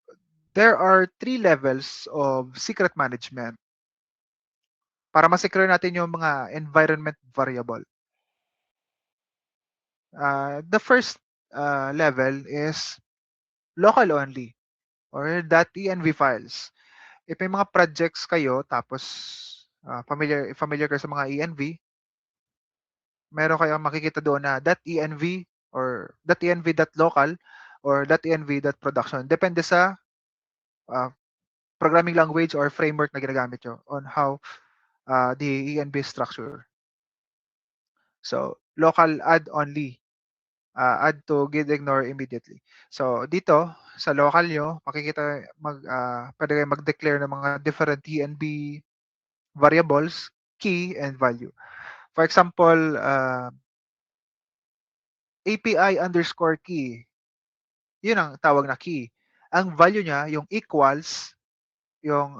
there are 3 levels of secret management para ma-secure natin yung mga environment variable. The first level is local only or .env files. If may mga projects kayo tapos familiar kayo sa mga env, meron kayong makikita doon na .env or .env.local or .env.production. Depende sa programming language or framework na ginagamit nyo on how the env structure. So, local add only. Add to git ignore immediately. So, dito, sa local nyo, makikita, pwede kayo mag-declare ng mga different env variables, key, and value. For example, API underscore key. Yun ang tawag na key. Ang value niya, yung equals, yung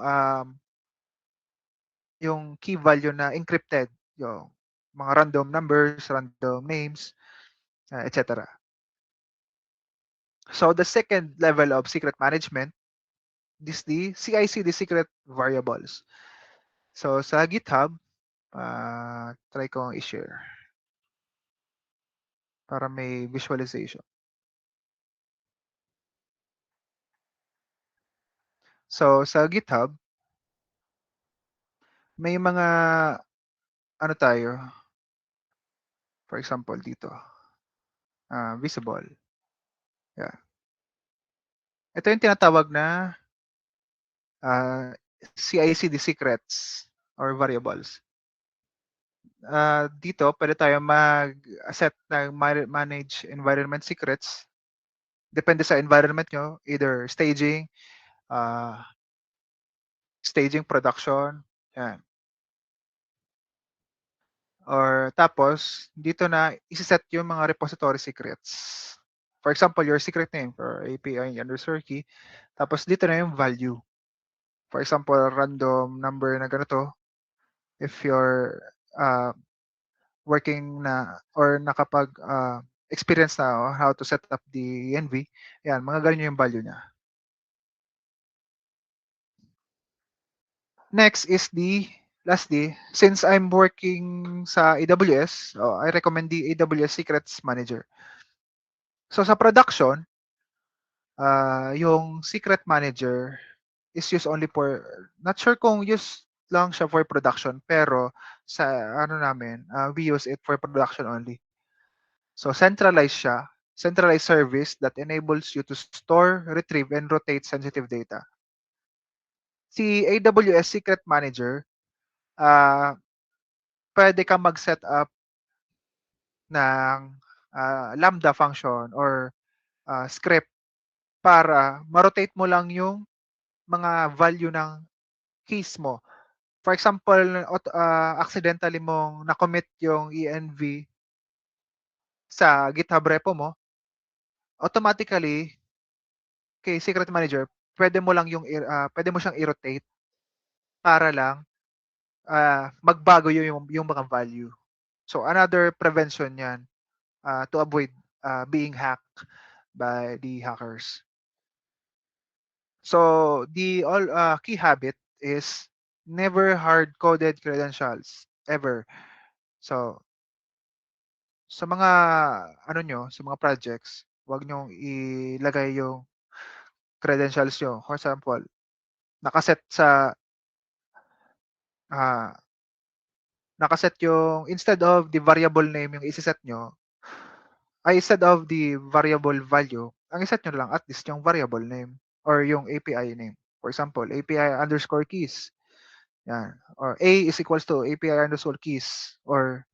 key value na encrypted, yung mga random numbers, random names, etc. So the second level of secret management is the CI/CD secret variables. So sa GitHub, try kong i-share para may visualization. So sa GitHub, may mga ano tayo, for example dito, visible. Yeah. Ito yung tinatawag na CI/CD secrets or variables. Dito, pwede tayo mag-set ng manage environment secrets. Depende sa environment nyo, either staging, production, yan. Or tapos, dito na isi-set yung mga repository secrets. For example, your secret name for API underscore key. Tapos dito na yung value. For example, random number na ganito. If you're working na or nakapag experience na how to set up the env, yan, mga ganyan yung value niya. Next is lastly, since I'm working sa AWS, I recommend the AWS Secrets Manager. So sa production, yung Secret Manager is used only for, not sure kung used lang siya for production, pero sa ano namin, we use it for production only. So centralized siya, centralized service that enables you to store, retrieve, and rotate sensitive data. Si AWS Secret Manager, ah, pwede kang mag-set up ng Lambda function or script para ma-rotate mo lang yung mga value ng keys mo. For example, accidentally mong na-commit yung env sa GitHub repo mo, automatically kay Secret Manager, pwede mo lang pwede mo siyang i-rotate para lang magbago yung mga value. So another prevention 'yan to avoid being hacked by the hackers. So the all key habit is never hard-coded credentials ever. So sa mga ano nyo, sa mga projects, wag nyo ilagay yung credentials nyo. For example, nakaset sa ah, nakaset yung instead of the variable name yung isiset nyo, ay instead of the variable value, ang iset nyo lang at least yung variable name or yung API name. For example, API underscore keys. Yan. Or A is equals to API underscore keys or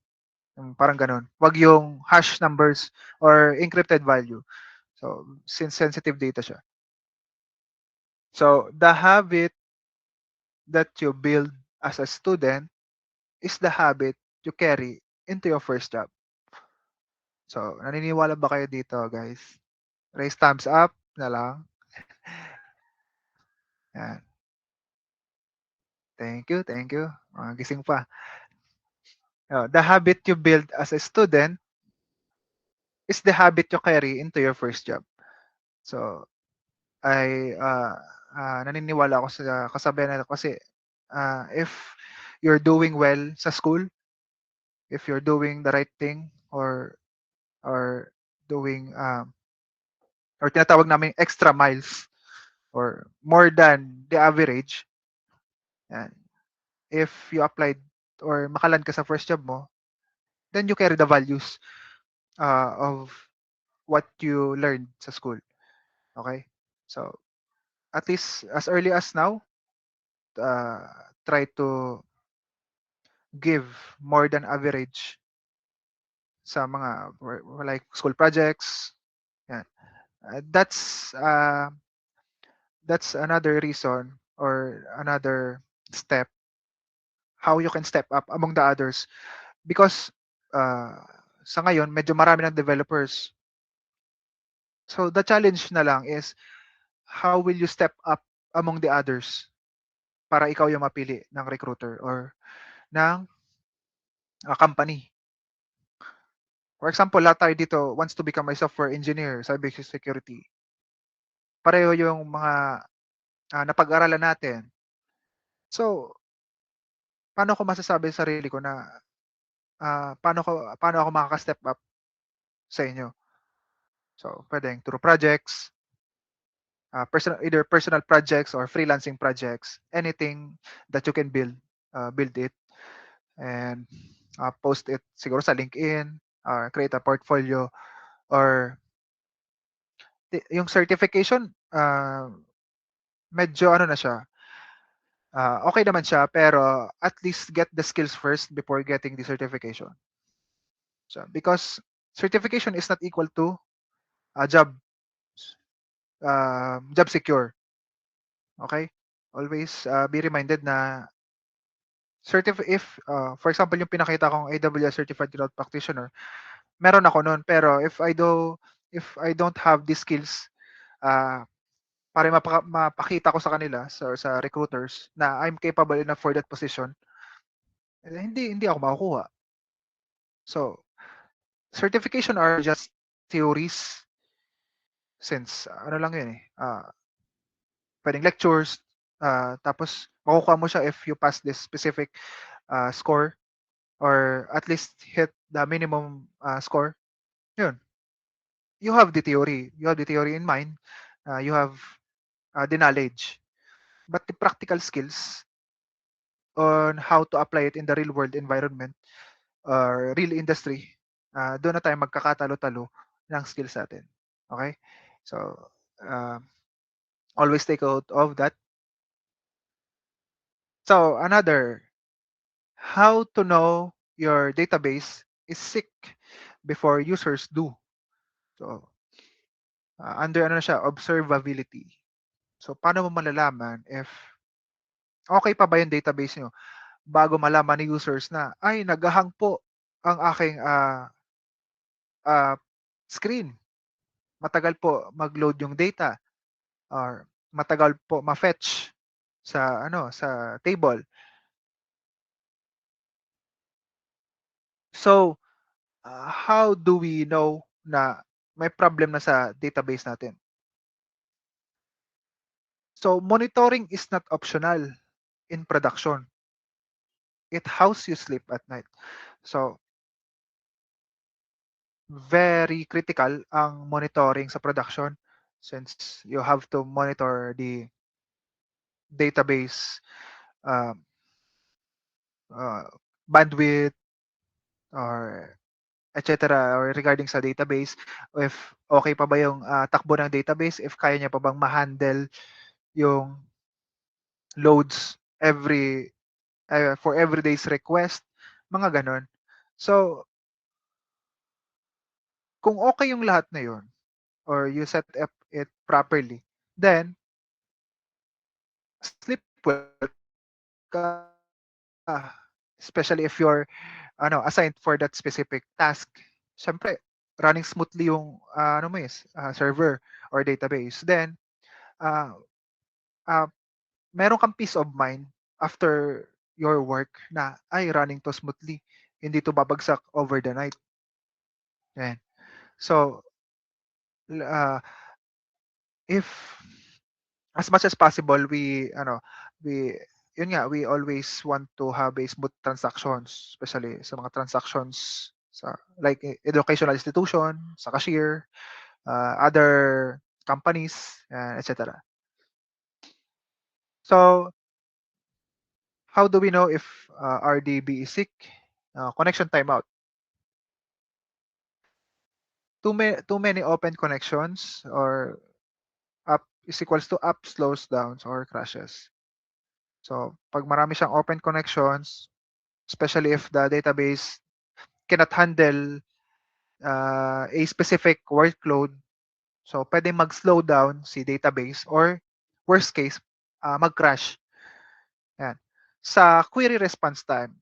parang ganun. Wag yung hash numbers or encrypted value. So, since sensitive data siya. So, the habit that you build as a student is the habit you carry into your first job. So, naniniwala ba kayo dito, guys? Raise thumbs up na lang. Yan. Thank you, thank you. Gising pa. The habit you build as a student is the habit you carry into your first job. So, naniniwala ako sa kasabihan nila kasi if you're doing well sa school, if you're doing the right thing or doing or tinatawag namin extra miles or more than the average, yan, if you applied or makaland ka sa first job mo, then you carry the values of what you learned sa school. Okay? So, at least as early as now, uh, try to give more than average sa mga like school projects. Yan. That's another reason or another step how you can step up among the others because sa ngayon medyo marami ng developers. So the challenge na lang is how will you step up among the others para ikaw yung mapili ng recruiter or ng company. For example, lahat tayo dito wants to become a software engineer, cybersecurity. Pareho yung mga napag-aralan natin. So, paano ko masasabi sa sarili ko na paano ako makaka-step up sa inyo? So, pwedeng through projects, either personal projects or freelancing projects, anything that you can build it and post it siguro sa LinkedIn, create a portfolio or yung certification medyo ano na siya okay naman siya pero at least get the skills first before getting the certification. So because certification is not equal to a job secure. Okay? Always be reminded na if for example yung pinakita kong AWS certified cloud practitioner, meron ako noon pero if I don't have the skills para mapakita ko sa kanila sa recruiters na I'm capable enough for that position, hindi ako makukuha. So, certification are just theories since ano lang yun pwedeng lectures tapos makukuha mo siya if you pass this specific score or at least hit the minimum score. Yun. You have the theory. You have the theory in mind. You have the knowledge. But the practical skills, on how to apply it in the real world environment or real industry, doon na tayo magkakatalo-talo ng skills natin. Okay? So, uh, always take out of that. So, another, how to know your database is sick before users do. So, under ano na siya, observability. So, paano mo malalaman if okay pa ba yung database nyo bago malaman ni users na, ay, naghahang po ang aking ah, screen. Matagal po mag-load yung data or matagal po ma-fetch sa ano sa table. So, how do we know na may problem na sa database natin? So, monitoring is not optional in production. It helps you sleep at night. So, very critical ang monitoring sa production since you have to monitor the database um, uh, bandwidth or etc. or regarding sa database, if okay pa ba yung takbo ng database, if kaya niya pa bang ma-handle yung loads for every day's request, mga ganon. So, kung okay yung lahat na yun, or you set up it properly, then sleep well ka. Especially if you're assigned for that specific task. Siyempre, running smoothly yung server or database. Then, uh, uh, meron kang peace of mind after your work na ay running to smoothly. Hindi to babagsak over the night. Yan. So, uh, if as much as possible we yun nga, we always want to have a smooth transactions, especially sa mga transactions sa like educational institution, sa cashier, other companies, etc. So, how do we know if RDB is sick? Connection timeout. Too many open connections or up is equals to up slows downs or crashes. So, pag marami siyang open connections, especially if the database cannot handle a specific workload, so pwede mag-slow down si database or worst case, mag-crash. Yan. Sa query response time,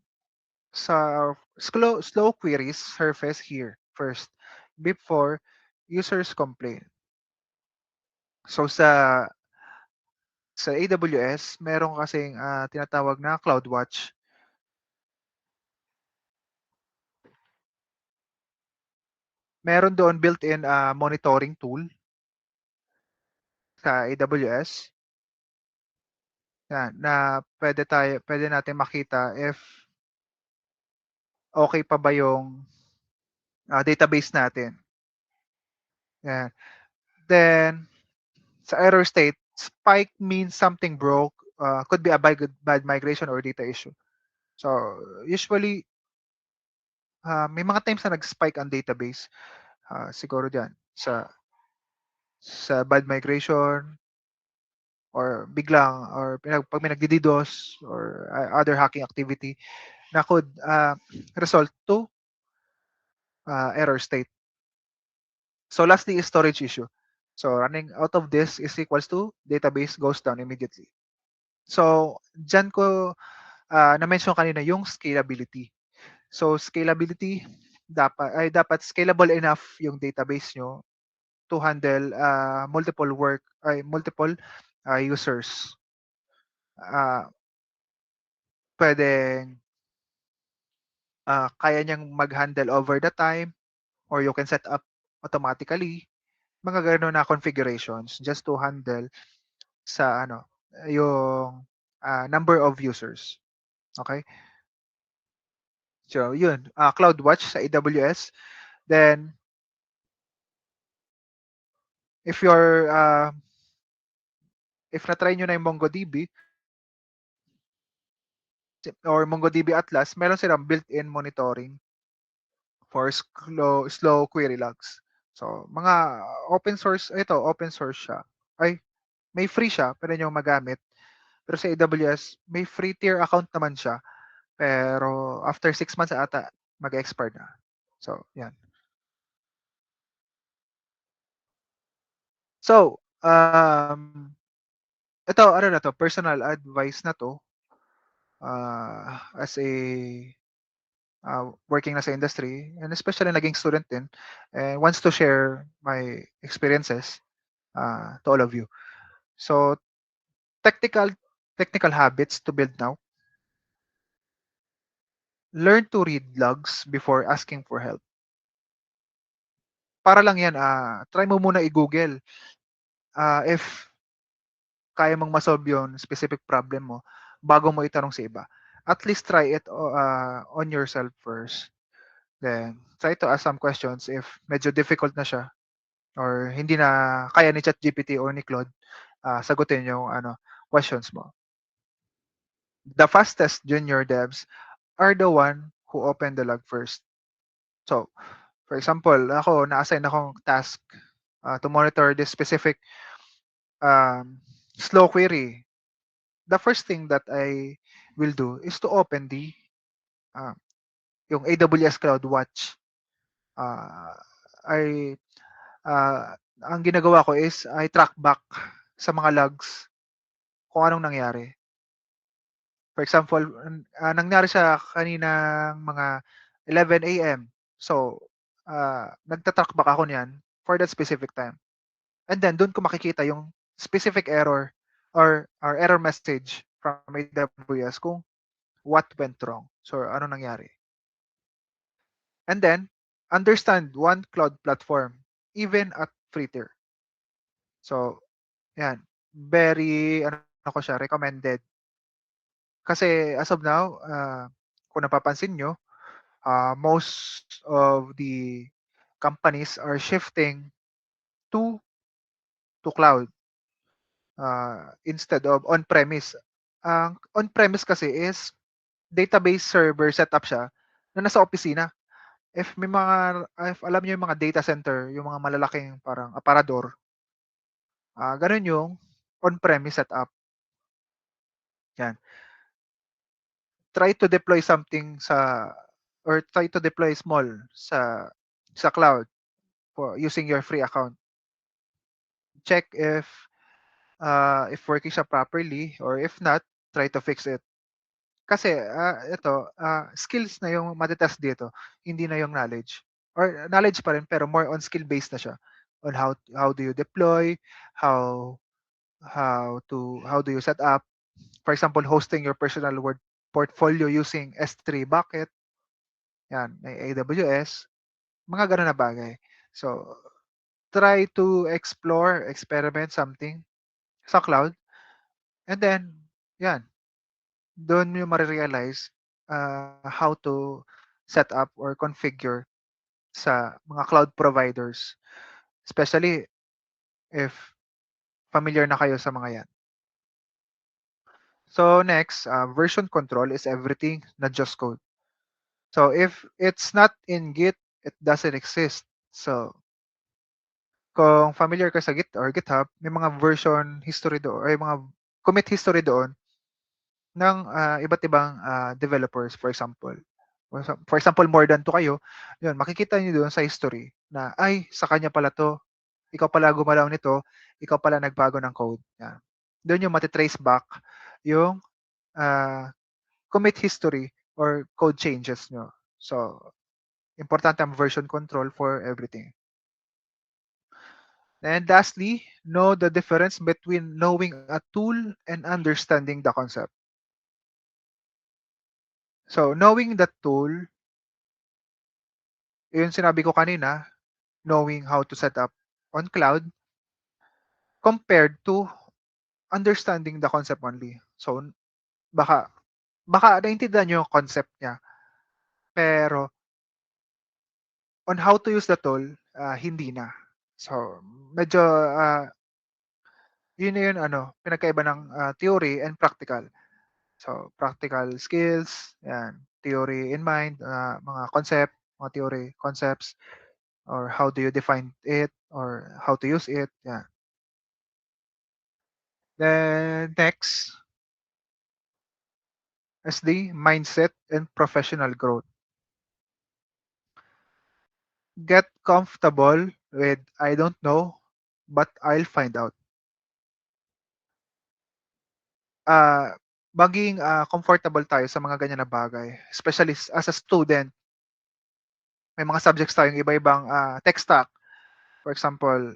sa slow queries surface here first before users complain. So sa AWS, meron kasing tinatawag na CloudWatch. Meron doon built-in monitoring tool sa AWS. Yan, na pwede natin makita if okay pa ba yung database natin. Yan. Then sa error state, spike means something broke, could be a bad migration or data issue. So usually may mga times na nag-spike ang database, siguro diyan sa bad migration or biglang or pag may nagdi-DDoS or other hacking activity na could result to error state. So lastly is storage issue. So running out of this is equals to database goes down immediately. So dyan ko na-mention kanina yung scalability. So scalability dapat scalable enough yung database nyo to handle multiple users. Pwedeng kaya niyang mag-handle over the time or you can set up automatically mga gano'n na configurations just to handle sa yung number of users. Okay? So, yun. CloudWatch sa AWS. Then, if if na-try nyo na yung MongoDB, or MongoDB Atlas, meron silang built-in monitoring for slow query logs. So, mga open source siya. Ay, may free siya, pwede nyo magamit. Pero sa AWS, may free tier account naman siya. Pero after 6 months ata, mag-expire na. So, yan. So, ito, ano na to, personal advice na to, as a working na sa industry, and especially naging student din, and wants to share my experiences to all of you. So, technical technical habits to build now. Learn to read logs before asking for help. Para lang yan, try mo muna i-Google if kaya mong masolve yung specific problem mo bago mo itanong sa iba. At least try it on yourself first. Then, try to ask some questions if medyo difficult na siya or hindi na kaya ni ChatGPT or ni Claude sagutin yung questions mo. The fastest junior devs are the one who open the log first. So, for example, ako, na-assign akong task to monitor this specific slow query. The first thing that I will do is to open uh, yung AWS CloudWatch. I ang ginagawa ko is I track back sa mga logs kung anong nangyari. For example, nangyari siya kaninang mga 11 a.m. So, nagta-track back ako niyan for that specific time. And then, doon ko makikita yung specific error or error message from AWS kung what went wrong. So, ano nangyari. And then, understand one cloud platform, even at free tier. So, yan. Very, ko siya, recommended. Kasi as of now, kung napapansin nyo, most of the companies are shifting to cloud instead of on-premise. Ang on-premise kasi is database server setup siya na nasa opisina. If alam niyo yung mga data center, yung mga malalaking parang aparador, ganun yung on-premise setup. Yan. Try to deploy something or try to deploy small sa cloud using your free account. Check if working siya properly, or if not, try to fix it. Kasi skills na yung matetest dito, hindi na yung knowledge. Or knowledge pa rin pero more on skill based na siya. On how do you deploy, how do you set up, for example, hosting your personal word portfolio using S3 bucket. Yan, may AWS, mga ganun na bagay. So, try to experiment something sa cloud, and then, yan, doon mo marirealize how to set up or configure sa mga cloud providers, especially if familiar na kayo sa mga yan. So next, version control is everything, not just code. So if it's not in Git, it doesn't exist. So kung familiar ka sa Git or GitHub, may mga version history doon, or mga commit history doon ng iba't ibang developers, for example. For example, more than 2 kayo, yun, makikita niyo doon sa history na, ay, sa kanya pala to, ikaw pala gumalaw nito, ikaw pala nagbago ng code. Yan. Doon yung matitrace back yung commit history or code changes nyo. So, importante ang version control for everything. And lastly, know the difference between knowing a tool and understanding the concept. So, knowing the tool, yun sinabi ko kanina, knowing how to set up on cloud, compared to understanding the concept only. So, baka naintindihan nyo yung concept niya, pero on how to use the tool, hindi na. So, medyo, yun na yun, pinagkaiba ng theory and practical. So, practical skills, yan, theory in mind, mga concept, mga theory, concepts, or how do you define it, or how to use it, yeah. Then next, SD, mindset and professional growth. Get comfortable with I don't know, but I'll find out. Ah, maging comfortable tayo sa mga ganyan na bagay, especially as a student. May mga subjects tayong iba-ibang tech stack. For example,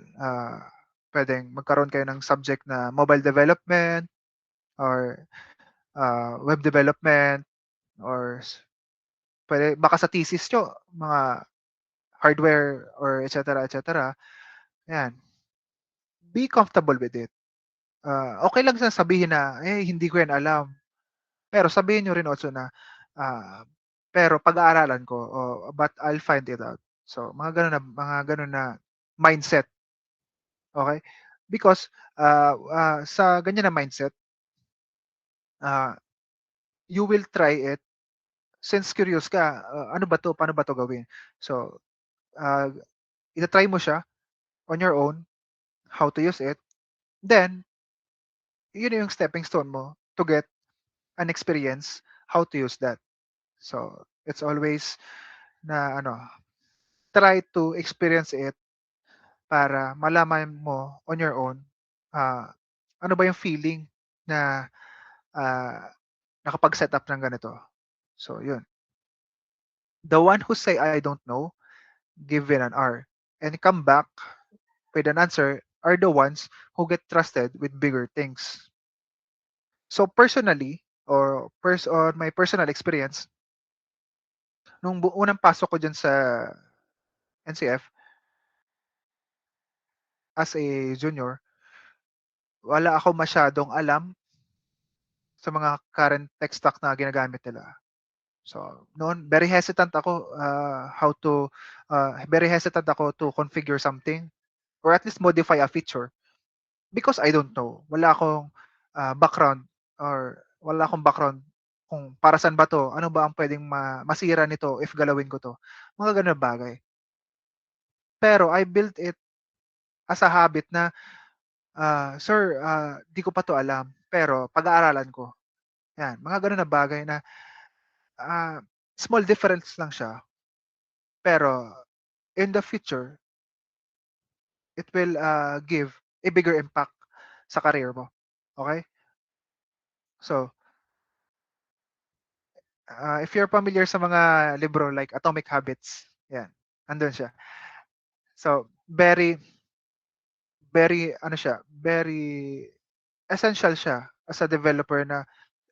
pwedeng magkaroon kayo ng subject na mobile development or web development or pwede baka sa thesis nyo, mga hardware or et cetera, et cetera. Yan. Be comfortable with it. Okay lang sa sabihin na, hindi ko yan alam. Pero sabihin nyo rin also na, pero pag-aaralan ko, but I'll find it out. So, mga ganun na mindset. Okay? Because, sa ganyan na mindset, you will try it since curious ka, ano ba to, paano ba to gawin? So, uh, ita-try mo siya on your own, how to use it. Then, yun yung stepping stone mo to get an experience how to use that. So, it's always na try to experience it para malaman mo on your own ano ba yung feeling na nakapag-set up ng ganito. So, yun. The one who say I don't know, give it an R and come back with an answer are the ones who get trusted with bigger things. So personally, or my personal experience, nung unang pasok ko dyan sa NCF as a junior, wala ako masyadong alam sa mga current tech stack na ginagamit nila. So, noon, very hesitant ako to configure something or at least modify a feature because I don't know. Wala akong background or wala akong background kung para saan ba to, ano ba ang pwedeng masira nito if galawin ko to. Mga ganun na bagay. Pero I built it as a habit na, sir, di ko pa to alam, pero pag-aaralan ko. Yan, mga ganun na bagay na small difference lang siya. Pero in the future, it will give a bigger impact sa career mo. Okay? So, if you're familiar sa mga libro like Atomic Habits, yan, andun siya. So, very, very, very essential siya as a developer na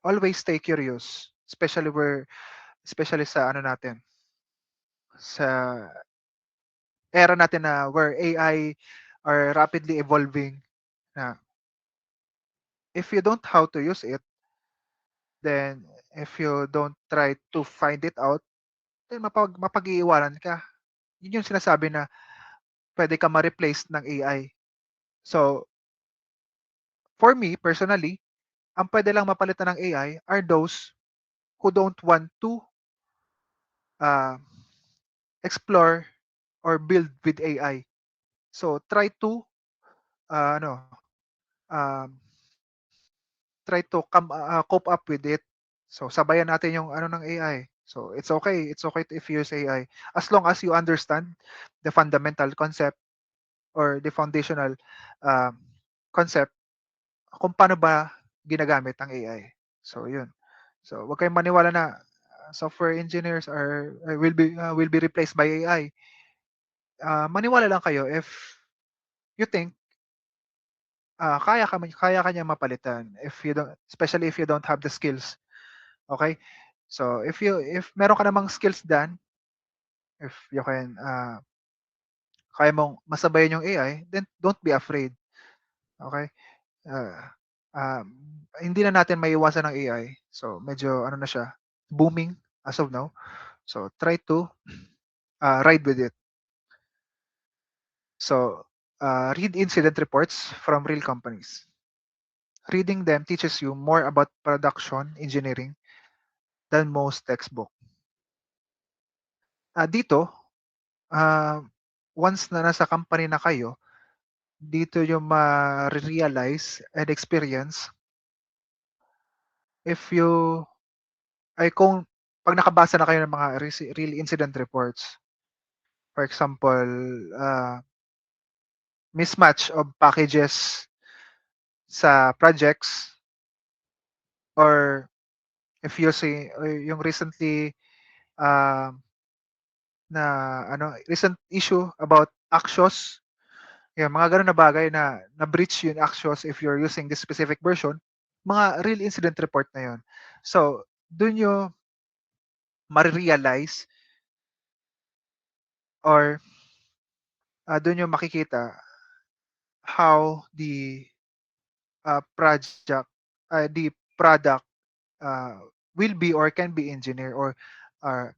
always stay curious, especially sa natin, sa era natin na where AI are rapidly evolving na if you don't how to use it, then if you don't try to find it out, then mapag-iiwanan ka. Yun yung sinasabi na pwede ka ma-replace ng AI. So, for me, personally, ang pwede lang mapalitan ng AI are those who don't want to uh, explore or build with AI. So, uh, ano, um, try to cope up with it. So, sabayan natin yung ng AI. So, it's okay. It's okay if you use AI. As long as you understand the fundamental concept or the foundational concept kung paano ba ginagamit ang AI. So, yun. So, wag kayong maniwala na software engineers will be replaced by AI. Maniwala lang kayo if you think kaya ka niya mapalitan especially if you don't have the skills. Okay? So, if meron ka namang skills dan, if you can kaya mong masabayan yung AI, then don't be afraid. Okay? Uh, hindi na natin maiiwasan ng AI. So, medyo na siya, booming as of now. So, try to ride with it. So, read incident reports from real companies. reading them teaches you more about production engineering than most textbook. Dito, ah, once na nasa company na kayo, dito yung ma-realize and experience if you ay kung 'pag nakabasa na kayo ng mga real incident reports. For example, mismatch of packages sa projects, or if you see yung recently uh, na recent issue about Axios, yung mga ganun na bagay na na-breach yung Axios if you're using this specific version, mga real incident report na yun. So, dun nyo ma-realize, or dun nyo makikita how the product uh, will be or can be engineered, or uh,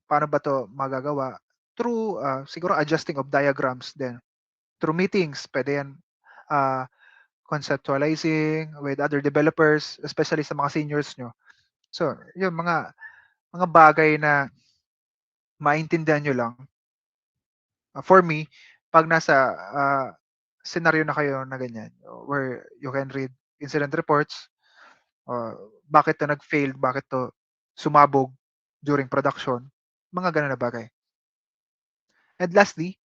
paano ba to magagawa through siguro adjusting of diagrams, then through meetings, pwede yan, uh, conceptualizing with other developers, especially sa mga seniors nyo. So, yun, mga bagay na maintindihan nyo lang. For me, pag nasa scenario na kayo na ganyan, where you can read incident reports, bakit to nag-failed, bakit to sumabog during production, mga ganun na bagay. And lastly,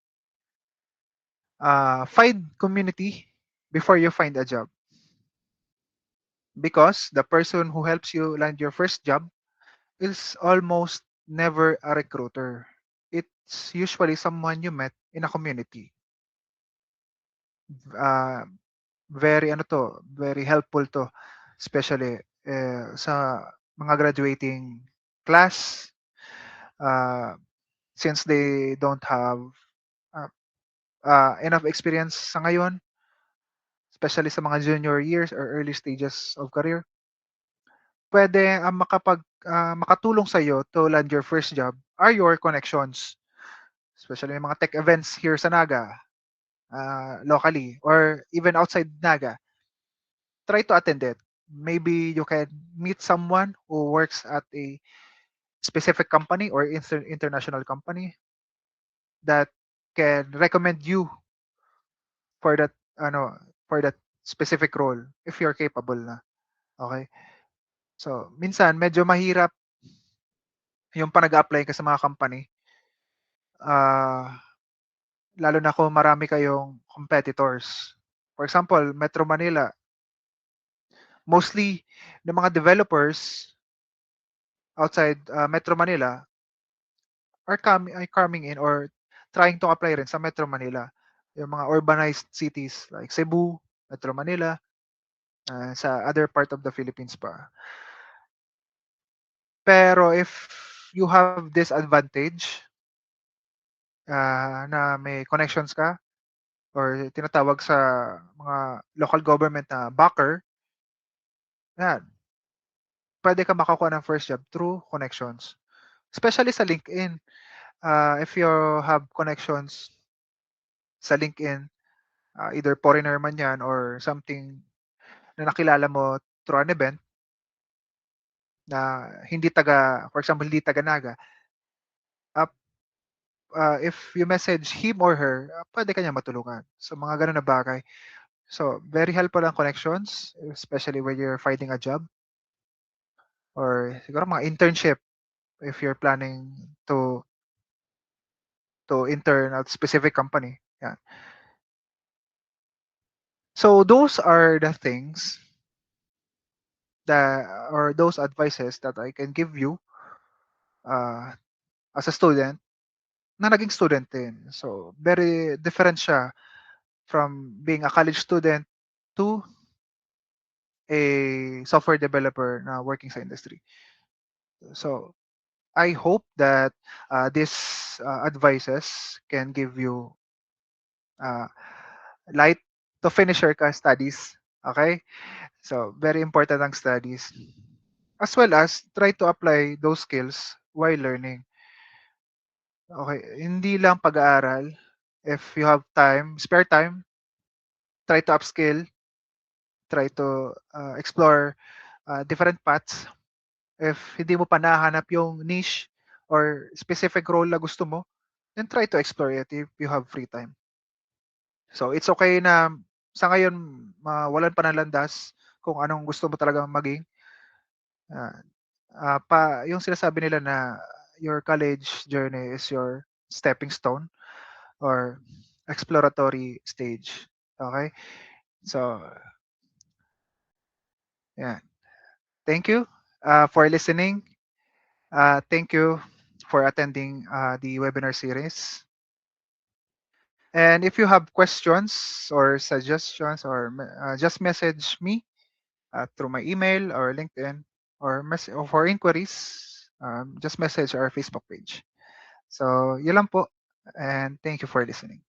find community before you find a job. Because the person who helps you land your first job is almost never a recruiter. It's usually someone you met in a community. Uh, very helpful to, especially sa mga graduating class, uh, since they don't have uh, enough experience sa ngayon, especially sa mga junior years or early stages of career. Pwede ang makatulong sa iyo to land your first job are your connections, especially yung mga tech events here sa Naga, locally or even outside Naga. Try to attend it. Maybe you can meet someone who works at a specific company or international company that can recommend you for that for that specific role if you're capable na. Okay? So, minsan medyo mahirap yung panag-apply ka sa mga company. Lalo na kung marami kayong competitors. For example, Metro Manila, mostly ng mga developers outside Metro Manila are coming in or trying to apply rin sa Metro Manila. Yung mga urbanized cities like Cebu, Metro Manila, sa other part of the Philippines pa. Pero if you have this advantage na may connections ka or tinatawag sa mga local government na backer, yan, pwede ka makakuha ng first job through connections. Especially sa LinkedIn. If you have connections sa LinkedIn, either foreigner man yan or something na nakilala mo through an event na hindi taga, for example, hindi taga Naga, uh, if you message him or her, pwede kanya matulungan. So, mga ganun na bagay. So, very helpful ang connections, especially when you're finding a job or siguro mga internship if you're planning to intern at specific company. Yeah. So those are the things that or those advices that I can give you uh, as a student na naging student din. So very different siya from being a college student to a software developer na working sa industry. So I hope that these advices can give you uh, light to finish your studies. Okay? So very important ang studies. As well as try to apply those skills while learning. Okay, hindi lang pag-aaral. If you have time, spare time, try to upskill try to explore different paths. If hindi mo pa nahanap yung niche or specific role na gusto mo, then try to explore it if you have free time. So it's okay na sa ngayon mawalan pa ng landas kung anong gusto mo talagang maging. Ah, yung sinasabi nila na your college journey is your stepping stone or exploratory stage. Okay? So, yeah. Thank you for listening. Thank you for attending the webinar series. And if you have questions or suggestions or just message me through my email or LinkedIn or for inquiries, just message our Facebook page. So, yun lang po. And thank you for listening.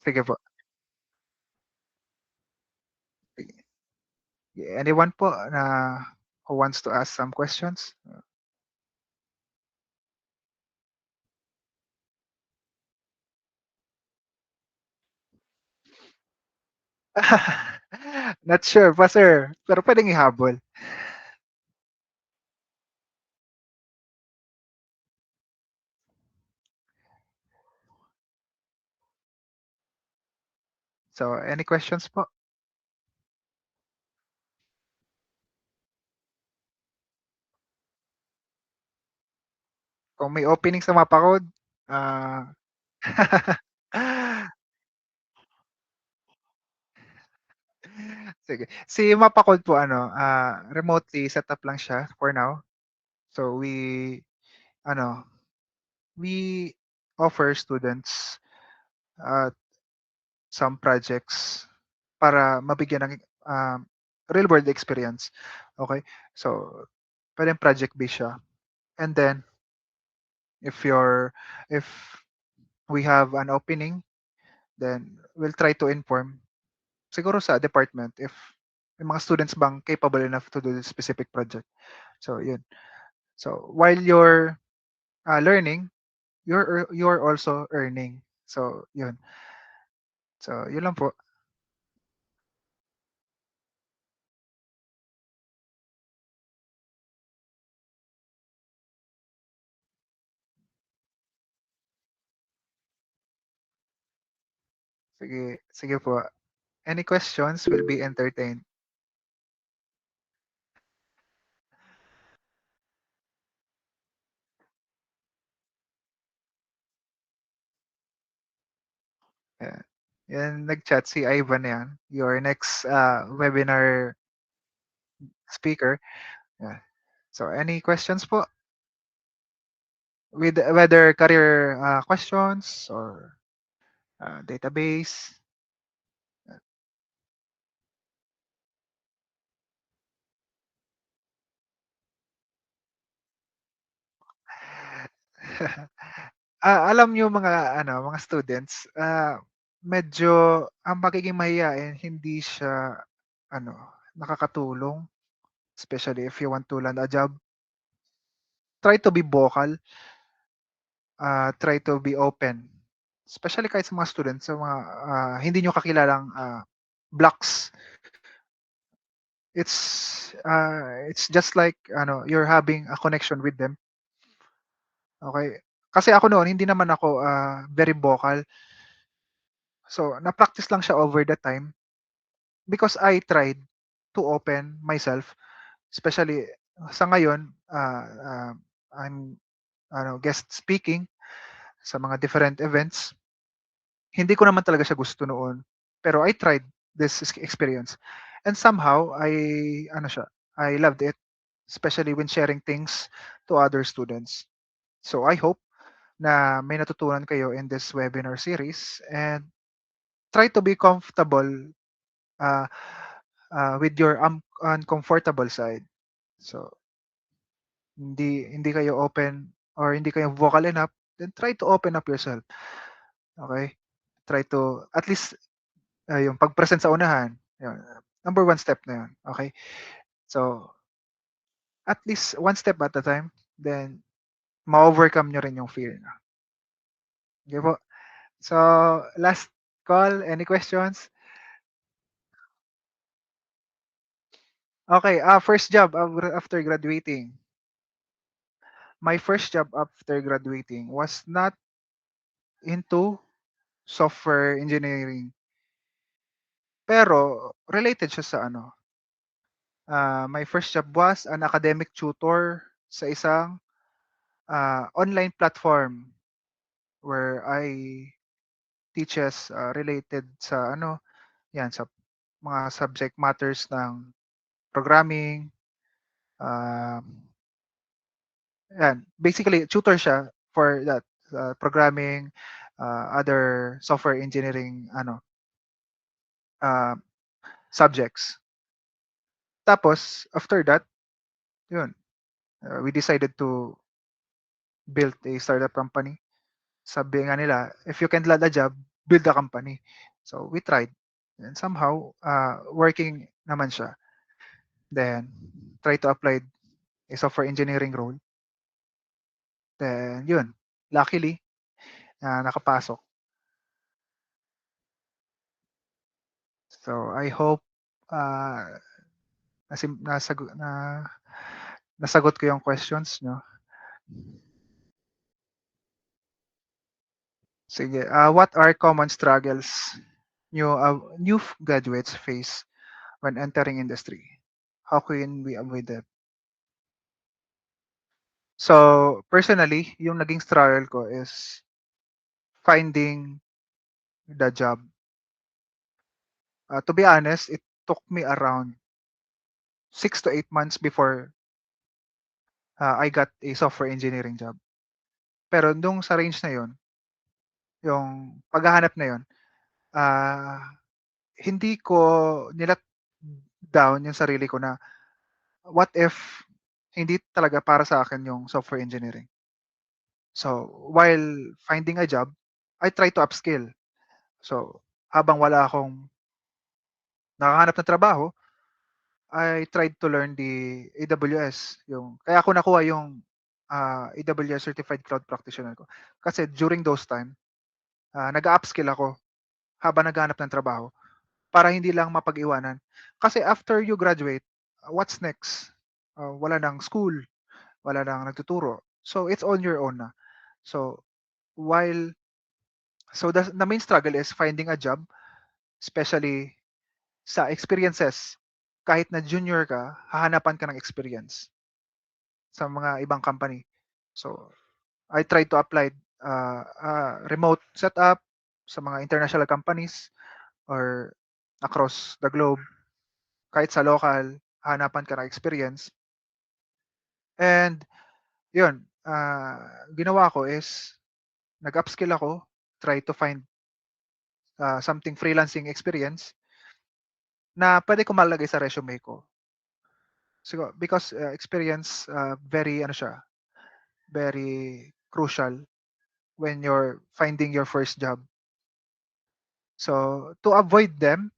Sige po. Anyone po na who wants to ask some questions? Not sure pa, sir. Pero pwedeng ihabol. So, any questions po? Kung may opening sa Mapakod, ah sige. Si Mapakod po ano, remotely set up lang siya for now. So ano, we offer students some projects para mabigyan ng real world experience. Okay? So, pwedeng project based siya. And then if you're if we have an opening, then we'll try to inform siguro sa department if may mga students bang capable enough to do this specific project. So, yun. So, while you're learning, you're also earning. So, yun. So, yun lang po. Sige, sige po. Any questions will be entertained. Yeah. Yan, nag-chat si Ivan yan. Your next webinar speaker. Yeah. So, any questions po? With whether career questions or database. Alam niyo mga ano, mga students, medyo ang pagiging mahiyain hindi siya ano, nakakatulong, especially if you want to land a job. Try to be vocal, try to be open. Especially kahit sa mga students, sa mga hindi niyo kakilalang blocks. It's just like ano, you're having a connection with them. Okay? Kasi ako noon hindi naman ako very vocal. So, na-practice lang siya over the time because I tried to open myself, especially sa ngayon, I'm guest speaking sa mga different events. Hindi ko naman talaga siya gusto noon, pero I tried this experience. And somehow I loved it, especially when sharing things to other students. So I hope na may natutunan kayo in this webinar series and try to be comfortable uh, with your uncomfortable side. So, hindi kayo open or hindi kayo vocal enough, then try to open up yourself. Okay? Try to at least yung pag-present sa unahan. Yun. Number one step na yun. Okay? So, at least one step at a time, then ma-overcome nyo rin yung fear. Okay po? So, last call. Any questions? Okay. First job after graduating. My first job after graduating was not into software engineering, pero related siya sa ano. My first job was an academic tutor sa isang online platform where I teaches related sa ano, yan sa mga subject matters ng programming, uh, yan. Basically, tutor siya for that programming, other software engineering ano uh, subjects. Tapos after that, yun, we decided to build a startup company. Sabi nga nila, if you can land a job, build a company. So we tried. And somehow, working naman siya. Then, try to apply a software engineering role. Then, yun. Luckily, nakapasok. So, I hope nasagot ko yung questions nyo. Sige. What are common struggles new graduates face when entering industry? How can we avoid that? So, personally, yung naging struggle ko is finding the job. To be honest, it took me around 6 to 8 months before I got a software engineering job. Pero nung sa range na yon, yung paghahanap na yon, ah, hindi ko nilat down yung sarili ko na what if hindi talaga para sa akin yung software engineering. So, while finding a job, I try to upskill. So, habang wala akong nakahanap ng trabaho, I tried to learn the AWS. Kaya ako nakuha yung AWS Certified Cloud Practitioner ko. Kasi during those time, nag-upskill ako habang naghahanap ng trabaho para hindi lang mapag-iwanan. Kasi after you graduate, what's next? Wala nang school, wala nang nagtuturo. So it's on your own na. So while the main struggle is finding a job, especially sa experiences. Kahit na junior ka, hahanapan ka ng experience sa mga ibang company. So I try to apply remote setup sa mga international companies or across the globe. Kahit sa local, hanapan ka ng experience. And yun, ginawa ko is nag-upskill ako, try to find something freelancing experience na pwede ko malagay sa resume ko. So, because experience very ano siya, very crucial when you're finding your first job. So, to avoid them,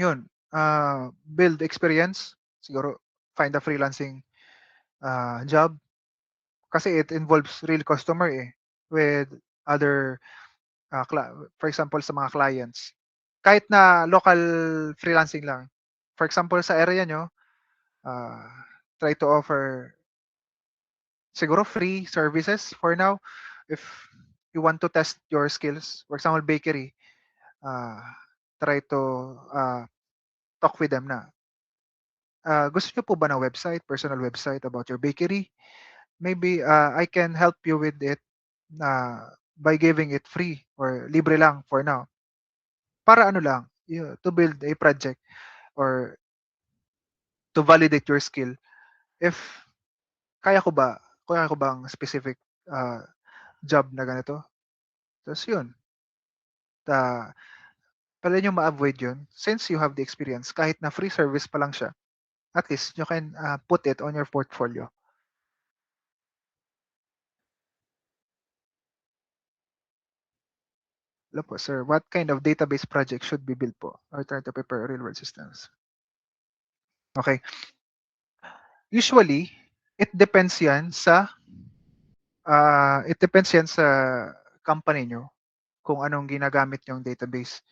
yun, build experience, siguro find a freelancing job kasi it involves real customer with other for example sa mga clients. Kahit na local freelancing lang. For example sa area nyo, try to offer siguro free services for now if you want to test your skills. For example, bakery, try to talk with them na. Gusto nyo po ba ng website, personal website about your bakery? Maybe I can help you with it by giving it free or libre lang for now. Para ano lang, to build a project or to validate your skill. If kaya ko bang specific job na ganito? Tapos yun, pwede nyo ma-avoid yun since you have the experience. Kahit na free service pa lang siya, at least you can put it on your portfolio. Hello po, sir. What kind of database project should be built po or try to prepare real-world systems? Okay. Usually, it depends yan sa company nyo kung anong ginagamit yung database.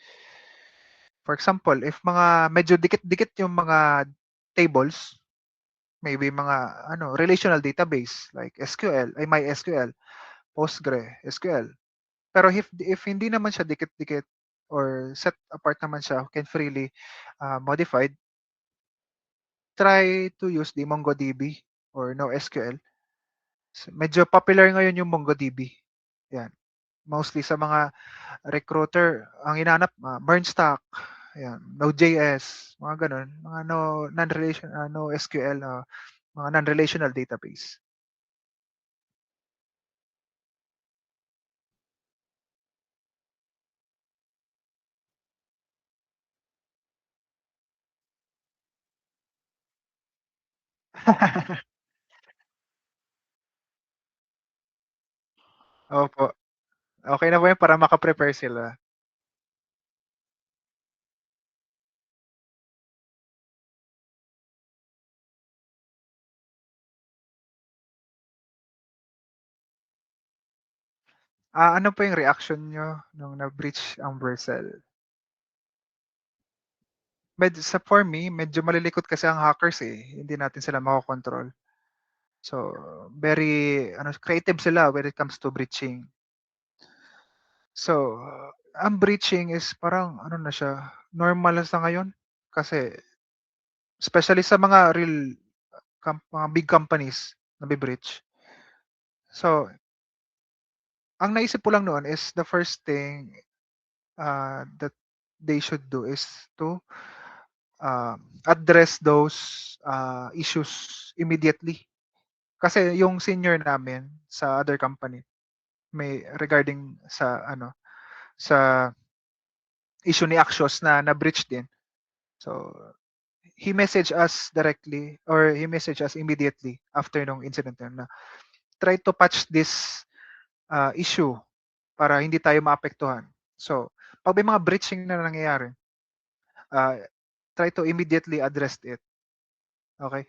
For example, if mga medyo dikit-dikit yung mga tables, maybe mga relational database like SQL, ay MySQL, PostgreSQL. Pero if hindi naman siya dikit-dikit or set apart naman siya, can freely modified, try to use the MongoDB or NoSQL. Medyo popular ngayon yung MongoDB. Yan. Mostly sa mga recruiter, ang inanap, Burnstack, yan, Node.js, mga ganun, mga non-relation, NoSQL, mga non-relational database. Opo. Okay na po yun para makaprepare sila. Ano po yung reaction nyo nung na-breach ang Vercel? For me, medyo malilikot kasi ang hackers eh. Hindi natin sila makokontrol. So, very creative sila when it comes to breaching. So, ang breaching is parang na siya, normal na sa ngayon. Kasi, especially sa mga mga big companies na breach. So, ang naisip ko lang noon is the first thing that they should do is to address those issues immediately. Kasi yung senior namin sa other company may regarding sa sa issue ni Axios na breach din. So he messaged us directly or he messaged us immediately after nung incident na try to patch this issue para hindi tayo maapektuhan. So pag may mga breaching na nangyayari, try to immediately address it. Okay?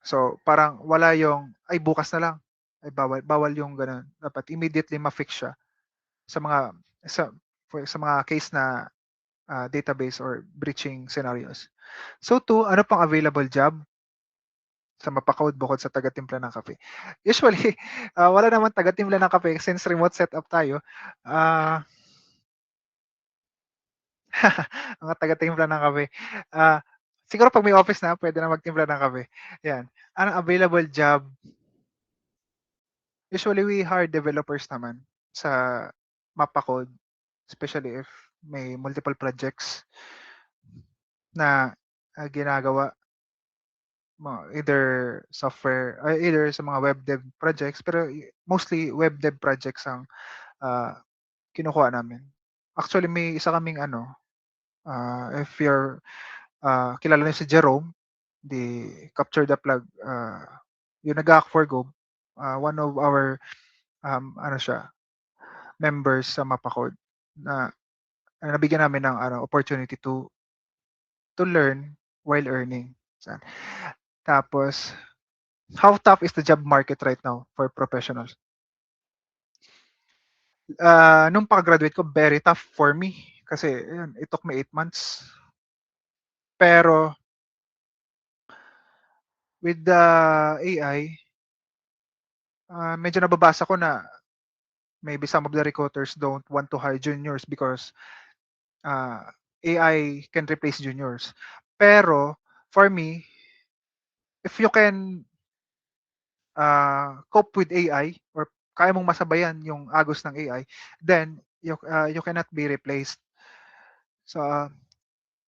So parang wala yung ay bukas na lang. Ay bawal yung ganun. Dapat immediately ma-fix siya sa mga sa mga case na database or breaching scenarios. So ano pang available job sa Mapakode bukod sa taga-timpla ng kape? Usually, wala naman taga-timpla ng kape since remote setup tayo. Mga taga-timpla ng kape. Siguro pag may office na, pwede na magtimpla ng kape. Yan. Anong available job? Usually, we hire developers naman sa Mapakode, especially if may multiple projects na ginagawa either software either sa mga web dev projects, pero mostly web dev projects ang kinukuha namin. Actually may isa kaming if you're kilala niyo si Jerome, the Capture the Flag, yung nag-hack for Go, one of our siya, members sa Mapakode na nabigyan namin ng opportunity to learn while earning. Tapos, how tough is the job market right now for professionals? Nung pag-graduate ko, very tough for me. Kasi, it took me 8 months. Pero, with the AI, medyo nababasa ko na maybe some of the recruiters don't want to hire juniors because AI can replace juniors. Pero, for me, if you can cope with AI or kaya mong masabayan yung agos ng AI, then you cannot be replaced. So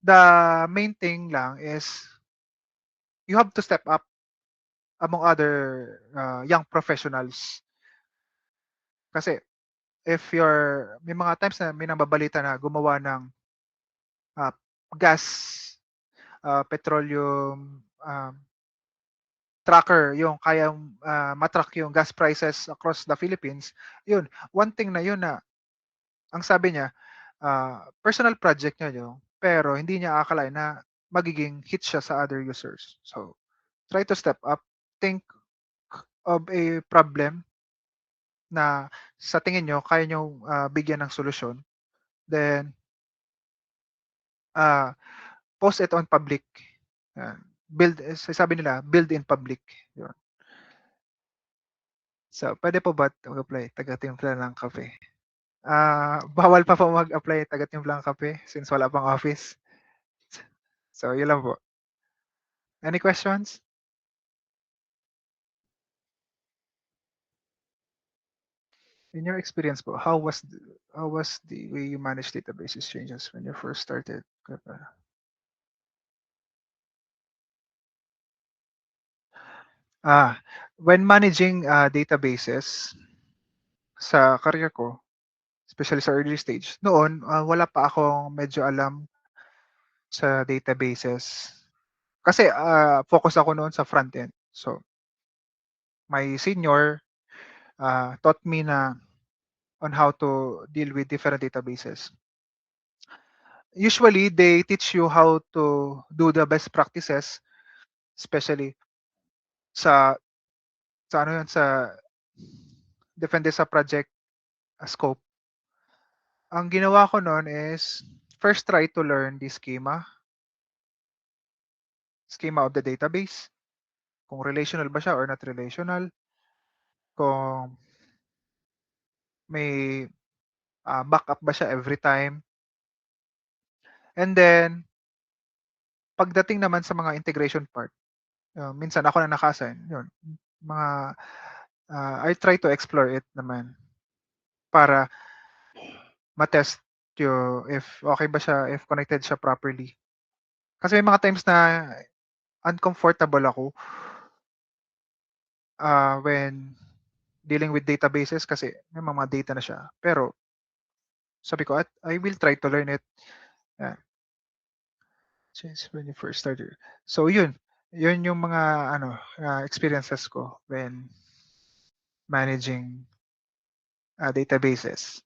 the main thing lang is you have to step up among other young professionals. Kasi if may mga times na may nababalita na gumawa ng gas, petroleum tracker, yung kayang matrack yung gas prices across the Philippines, yun, one thing na yun na ang sabi niya, personal project niya yun, pero hindi niya akalain na magiging hit siya sa other users. So, try to step up, think of a problem na sa tingin nyo kaya nyo bigyan ng solusyon, then ah, post it on public. Sabi nila, build in public. Yun. So, pwede po ba mag-apply taga-timpla ng kape? Bawal pa po mag-apply taga-timpla ng kape since wala pang office. So, yun lang po. Any questions? In your experience po, how was the way you manage databases changes when you first started? When managing databases sa career ko, especially sa early stage, noon wala pa akong medyo alam sa databases. Kasi focus ako noon sa front end. So, my senior taught me na on how to deal with different databases. Usually, they teach you how to do the best practices, especially sa ano yun, sa depende sa project scope. Ang ginawa ko noon is first try to learn the schema of the database, kung relational ba siya or not relational, kung may backup ba siya every time. And then, pagdating naman sa mga integration part, minsan ako na naka-assign, yun, mga, I try to explore it naman para matest if okay ba siya, if connected siya properly. Kasi may mga times na uncomfortable ako when dealing with databases kasi may mga data na siya. Pero sabi ko, at I will try to learn it. Since when you first started. So yun yung mga experiences ko when managing databases.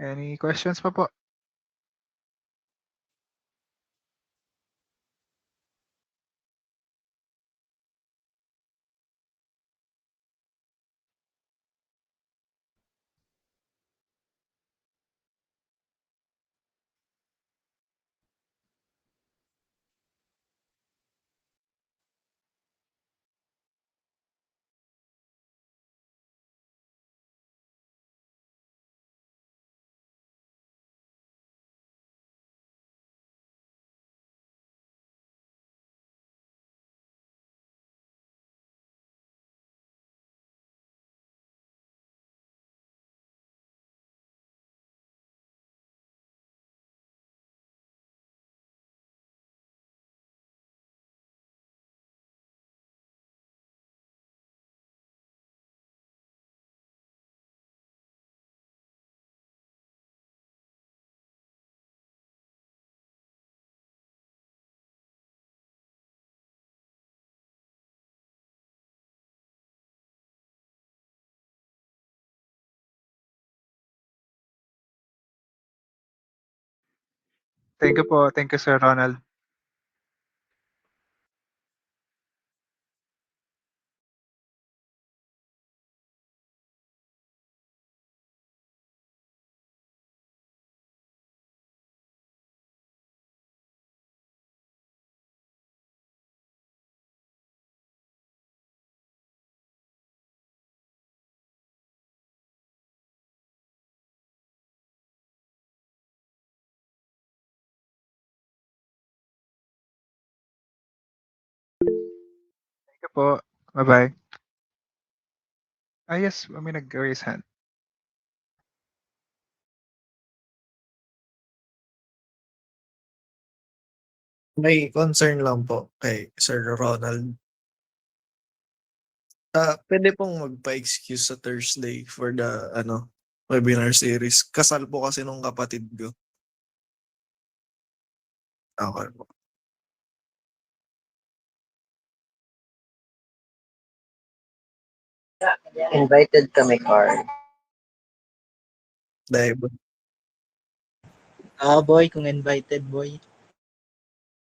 Any questions pa po? Thank you po. Thank you, Sir Ronald. Thank you po. Bye-bye. Yes, may nag-raise hand. May concern lang po kay Sir Ronald. Pwede pong magpa-excuse sa Thursday for the webinar series. Kasal po kasi nung kapatid ko. Okay po. Invited kami, Carl. Dahil boy, kung invited boy.